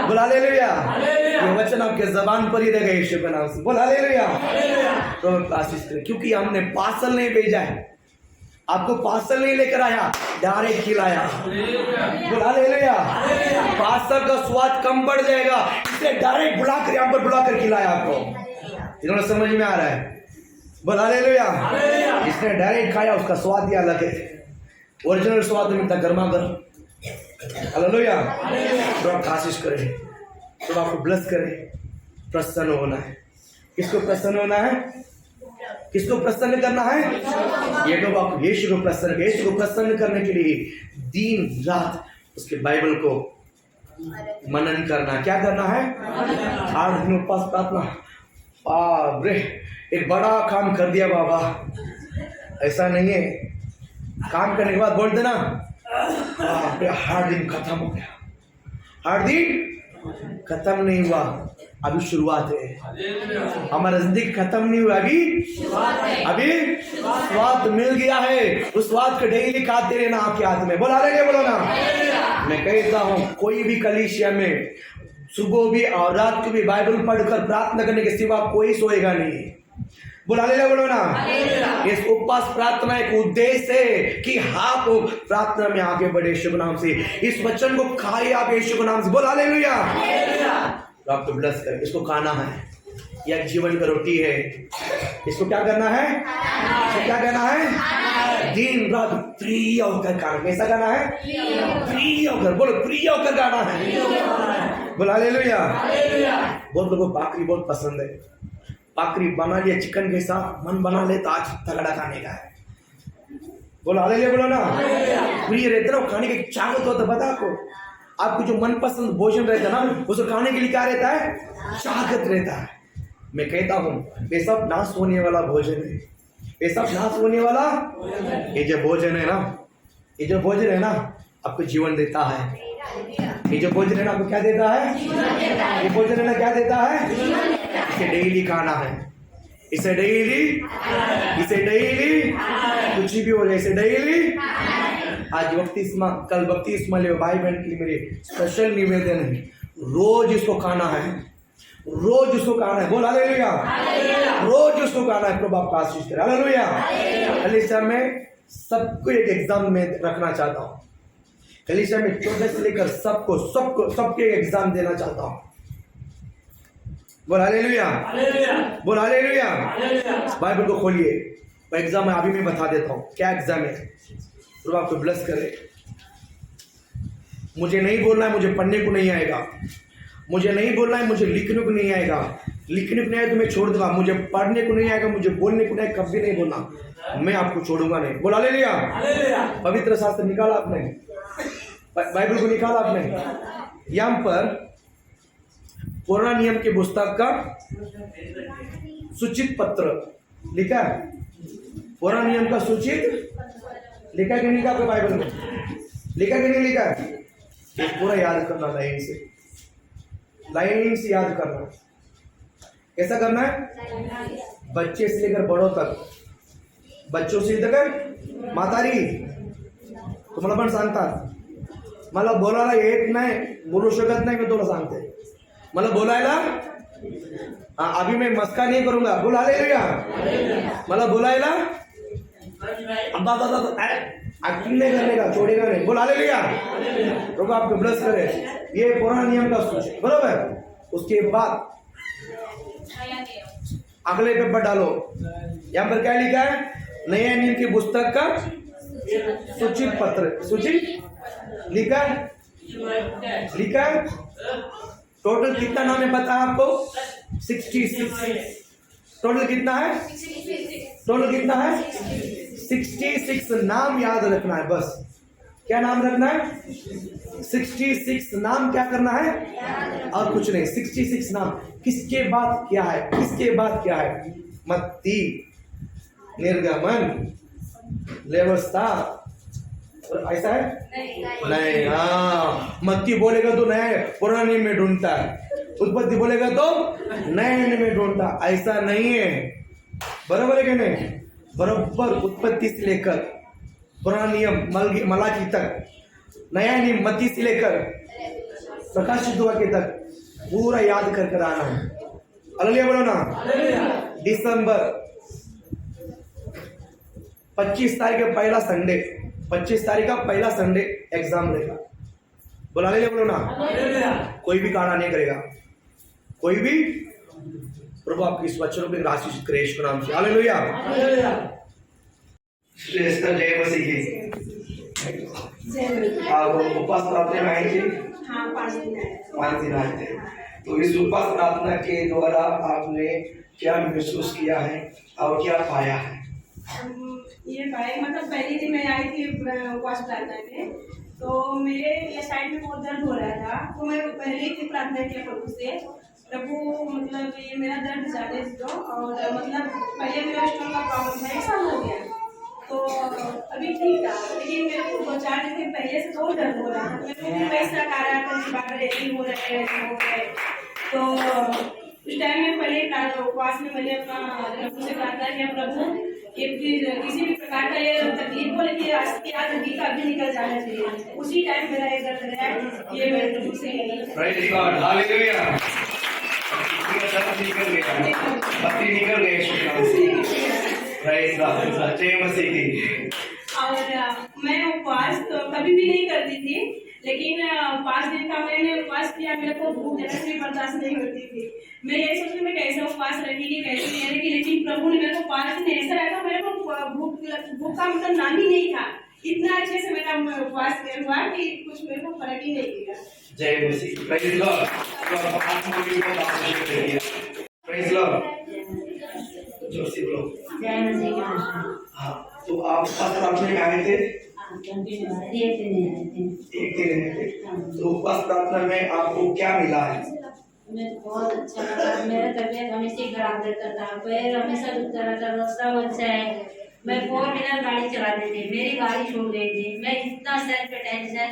बोल हालेलुया। ये वचन आपके जबान पर ही रहेगा यीशु के नाम से। बोल हालेलुया। तो आशीष करें, क्योंकि हमने पार्सल नहीं भेजा है, आपको पार्सल नहीं लेकर आया, डायरेक्ट खिलाया। बोल हालेलुया। पार्सल का स्वाद कम बढ़ जाएगा, इसलिए डायरेक्ट बुलाकर यहाँ पर बुलाकर खिलाया आपको। इन्होंने समझ में आ रहा है? बोल हालेलुया। जिसने डायरेक्ट खाया उसका स्वाद ही अलग है, ओरिजिनल स्वाद मिलता गर्मा गर्म। हालेलुया। तो आप कोशिश करें, तो आपको ब्लेस करें, प्रसन्न होना है। किसको प्रसन्न होना है? किसको प्रसन्न करना है? ये तो आप यीशु को प्रसन्न करने के लिए दिन रात उसके बाइबल को मनन करना। क्या करना है? 8 दिन उपवास प्रार्थना। बाप रे, एक बड़ा काम कर दिया बाबा। ऐसा नहीं है, काम करने के बाद बोल देना 8 दिन खत्म हो गया। 8 दिन खत्म नहीं हुआ, अभी शुरुआत है। हमारा जिंदगी खत्म नहीं हुआ, अभी स्वाद मिल गया है। उस स्वाद को डेली खाते रहना आपके हाथ में। बोला रहे बोलो ना। मैं कहता हूँ कोई भी कलीसिया में सुबह भी और रात को भी बाइबल पढ़कर प्रार्थना करने के सिवा कोई सोएगा नहीं। बोला ले बोलो ना। इस उपवास प्रार्थना एक उद्देश्य है कि आप प्रार्थना में आगे बढ़े यीशु के नाम से। इस वचन को खाए आप यीशु के नाम से। बोला हालेलुया। तो आपको ब्लेस कर, इसको खाना है, यह जीवन का रोटी है। इसको क्या करना है? इसको क्या करना है? दिन रात प्रिय होकर खाना। कैसा खाना है? प्रिय होकर। बोलो प्रिय होकर खाना है। बोला हालेलुया। बहुत लोगों को पाकरी बहुत पसंद है। पाकरी बना लिया चिकन के साथ, मन बना ले तो आज तगड़ा खाने का है। बोलो हालेलुया। बोलो ना। प्रिय रहते ना, खाने की चाहत होता। बता आपको जो मनपसंद भोजन रहता है ना, उसको खाने के लिए क्या रहता है? चाहत रहता है। मैं कहता हूँ ये सब नाश होने वाला भोजन है। ये सब नाश होने वाला ये जो भोजन है ना, ये जो भोजन है ना आपको जीवन देता है। ये जो भोजन है ना आपको क्या देता है? ये भोजन है ना क्या देता है? इसे डेली खाना है। इसे डेली कुछ भी हो जाए, इसे डेली। आज बपतिस्मा, कल बपतिस्मा ले भाई बहन के लिए मेरे स्पेशल निवेदन है, रोज इसको खाना है। रोज उसको खाना है। बोल हालेलुया। रोज उसको खाना है। प्रभु आपका आशीष करे। हालेलुया। कलीसिया में सबको एक एग्जाम में रखना चाहता हूँ। कलीसिया में 14 से लेकर सबके एग्जाम देना चाहता हूँ। बोल हालेलुया। बोल हालेलुया। बाइबल को खोलिए, एग्जाम है अभी मैं बता देता हूँ क्या एग्जाम है। प्रभु आपको ब्लेस करे। मुझे नहीं बोलना है, मुझे पढ़ने को नहीं आएगा। मुझे नहीं बोलना है, मुझे लिखने को नहीं आएगा। लिखने को नहीं आएगा तो मैं छोड़ दूंगा। मुझे पढ़ने को नहीं आएगा, मुझे बोलने को नहीं, कभी नहीं बोलना। मैं आपको छोड़ूंगा नहीं। बोला हालेलुया। पवित्र शास्त्र निकाला आपने, बाइबल को निकाला आपने। यहाँ पर पुराना नियम के पुस्तक का सूचित पत्र लिखा है। पुराना नियम का सूचित लिखा कि नहीं लिखा आपके बाइबल में? लिखा कि नहीं लिखा? पूरा याद करना, लाइन से याद करना। कैसा करना है? बच्चे से लेकर बड़ों तक, बच्चों से लेकर म्हातारी तुम्हाला पण सांगतात। मला बोलायला येत नाही, बोलू शकत नाही, मी तुला सांगते। मला बोलायला अभी मैं मस्का नहीं करूंगा। बोल हालेलुया। मला बोलायला एक्टिंग नहीं करने का, छोड़ेगा नहीं। बोल हालेलुया। प्रभु आपको ब्लेस करे। ये पुराना नियम का सूचित, बराबर। उसके बाद अगले पेपर डालो। यहाँ पर क्या लिखा है? नया नियम की पुस्तक का सूचित पत्र। सूचित लिखा टोटल कितना नाम है पता है आपको? 66। टोटल कितना है? 66 नाम याद रखना है बस। क्या नाम रखना है? 66 नाम। क्या करना है? और कुछ नहीं। 66 नाम। किसके बाद क्या है? मत्ती, निर्गमन, लेवस्था, और ऐसा है नहीं। हाँ, मत्ती बोलेगा तो नया पुराने नियम में ढूंढता है, उत्पत्ति बोलेगा तो नए नियम में ढूंढता। ऐसा नहीं है, बराबर है कि नहीं? बराबर उत्पत्ति से लेकर पुराना नियम मलाकी तक, नया नियम मत्ती से लेकर प्रकाशित वाक्य तक पूरा याद कर आना है। हालेलुया बोलो ना। दिसंबर 25 तारीख का पहला संडे, 25 तारीख का पहला संडे एग्जाम रहेगा। बोला हालेलुया बोलो ना। कोई भी काढ़ा नहीं करेगा, कोई भी प्रभु आपकी इस वचनों पे आशीषित करे यीशु के नाम से। हालेलुया। श्रेष्ठ जय मसीह की। आप उपवास प्रार्थना में आए थे? हाँ 5 दिन आए। 5 दिन आए थे। तो इस उपवास प्रार्थना के द्वारा आपने क्या महसूस किया है और क्या पाया है? ये पाए मतलब पहले दिन मैं आई थी उपवास प्रार्थना में, तो मेरे ये साइड में बहुत दर्द हो रहा था। तो मैं पहले ही प्रार्थना किया प्रभु से, प्रभु मतलब ये मेरा दर्द जाने दो। और मतलब पहले मेरा स्टोन का प्रॉब्लम था, 1 साल हो गया, तो अभी ठीक था, लेकिन मेरे को 2-4 दिन पहले से बहुत दर्द हो रहा था। मेरे को भी वैसा आ रहा था कि बाहर ऐसे हो रहा है, ऐसे हो रहा है। तो उस टाइम में पहले उपवास में मैंने अपना प्रभु से प्रार्थना किया, प्रभु कि किसी भी प्रकार का ये तकलीफ हो, लेकिन आज की तकलीफ अभी निकल जाना चाहिए। उसी टाइम मेरा ये दर्द है, ये मेरे प्रभु से Praise God, hallelujah. निकल गया, पति निकल गए यीशु के नाम से। Praise God, जय मसीह की। और मैं उपवास तो कभी भी नहीं करती थी, लेकिन 5 दिन का मैंने उपवास किया। मेरे को भूख जरा से बर्दाश्त नहीं होती थी। मैं ये सोचती मैं कैसे उपवास रखेगी, कैसे नहीं रखेगी, लेकिन प्रभु ने मेरे को 5 दिन ऐसा रखा, मेरे को भूख का मतलब नाम ही नहीं था। इतना अच्छे से मेरा उपवास हुआ कि कुछ मेरे को फर्क ही नहीं दिया। जय मसीह। Praise God, Praise Lord। जोर से बोलो। जय मसीह की। हाँ, तो आप उपवास प्रार्थना में आए थे? एक दिन आए थे। एक दिन आए थे। तो उपवास प्रार्थना में आपको क्या मिला है? मुझे बहुत अच्छा लगा। मेरा तबीयत हमेशा खराब रहता था, पैर हमेशा दुखता रहता, रास्ता अच्छा है। मैं 4 व्हीलर गाड़ी चलाती थी, मेरी गाड़ी छूट गई थी। मैं इतना सर पे टेंशन,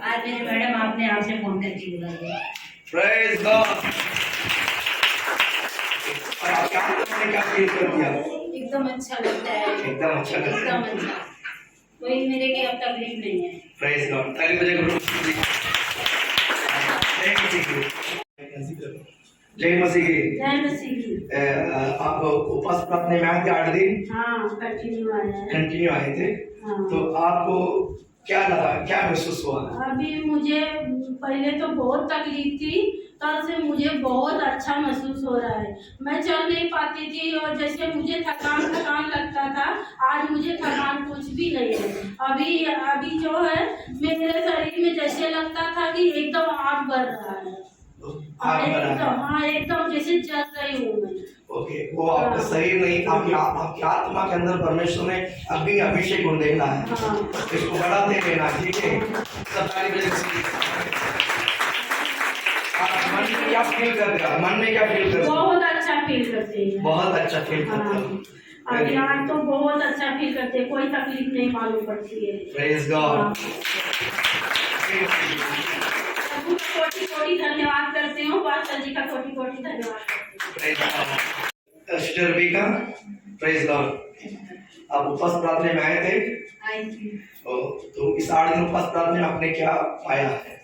आज मेरे मैडम आपने आपसे फोन करके बुला दिया। Praise God। और आप क्या फील कर दिया? एकदम अच्छा लगता है, एकदम अच्छा लगता है। एकदम अच्छा। कोई मेरे की अब तकलीफ नहीं है। Praise God। ताली बजाकर बोलो। जय मसीह की। जय मसीह की। जय मसीह की। आप उपवास प्रार्थना में आए थे 8 दिन? हाँ, कंटिन्यू आया है। कंटिन्यू आए थे। हाँ। तो आपको क्या लगा, क्या महसूस हुआ? अभी मुझे पहले तो बहुत तकलीफ थी, तब से मुझे बहुत अच्छा महसूस हो रहा है। मैं चल नहीं पाती थी और जैसे मुझे थकान लगता था, आज मुझे थकान कुछ भी नहीं है। अभी जो है मेरे शरीर में जैसे लगता था कि एकदम आग बढ़ रहा है। हाँ, एकदम जैसे चल रही हूँ मैं। ओके, वो आपका शरीर नहीं, आपकी आत्मा के अंदर परमेश्वर ने अभी अभिषेक को देना है। हाँ। इसको बढ़ाते रहना, ठीक है? सब ताली बजा के मन में क्या फील करते हैं? मन में क्या फील करते हैं? बहुत अच्छा फील करते हैं। बहुत अच्छा फील करते हैं। अभी आज तो बहुत अच्छा फील करते हैं, कोई तकलीफ नहीं मालूम पड़ती है। Praise God। कोटि धन्यवाद करते हूँ, पास्टर जी का कोटि धन्यवाद। Sister Bika, Praise God। आप उपवास प्रार्थना में आए थे? आई थी। तो इस 8 दिन उपवास प्रार्थना में आपने क्या पाया है?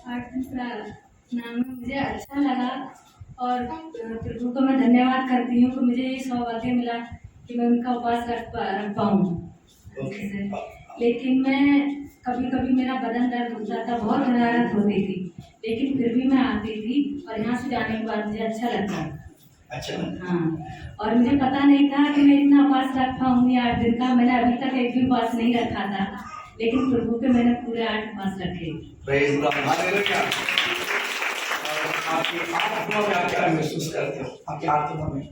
8 दिन प्रार्थना में मुझे अच्छा लगा और प्रभु को मैं धन्यवाद करती हूँ कि मुझे ये सौभाग्य मिला कि मैं उनका उपवास रख पाऊँ। लेकिन मैं कभी मेरा बदन दर्द होता था, बहुत हरारत होती थी, लेकिन फिर भी मैं आती थी और यहाँ से जाने के बाद मुझे अच्छा लगता। अच्छा। हाँ, और मुझे पता नहीं था कि मैं इतना उपवास रख पाऊंगी 8 दिन का। मैंने अभी तक एक भी उपवास नहीं रखा था, लेकिन प्रभु के मैंने पूरे 8 उपवास रखे। Praise God। हालेलुया। आपकी आत्मा में आप क्या महसूस करते हो? आपकी आत्मा में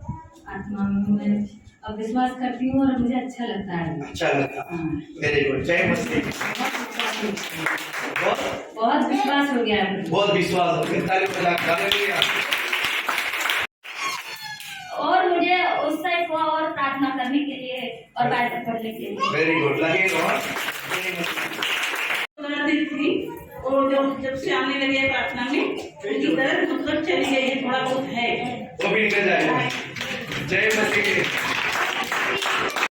मैं अब विश्वास करती हूँ और मुझे अच्छा लगता है। अच्छा लगता है। Very good. जय मसीह। बहुत विश्वास हो गया है। बहुत विश्वास हो गया। ताली बजा के हालेलुया। और मुझे उत्साहित हुआ और प्रार्थना करने के लिए और बाइबल पढ़ने के लिए। Very good. लगे रहो। थी और जब से आने लगे प्रार्थना में उनकी दर्द मतलब चली गई है, थोड़ा बहुत है, वो भी निकल जाएगा। जय मसीह।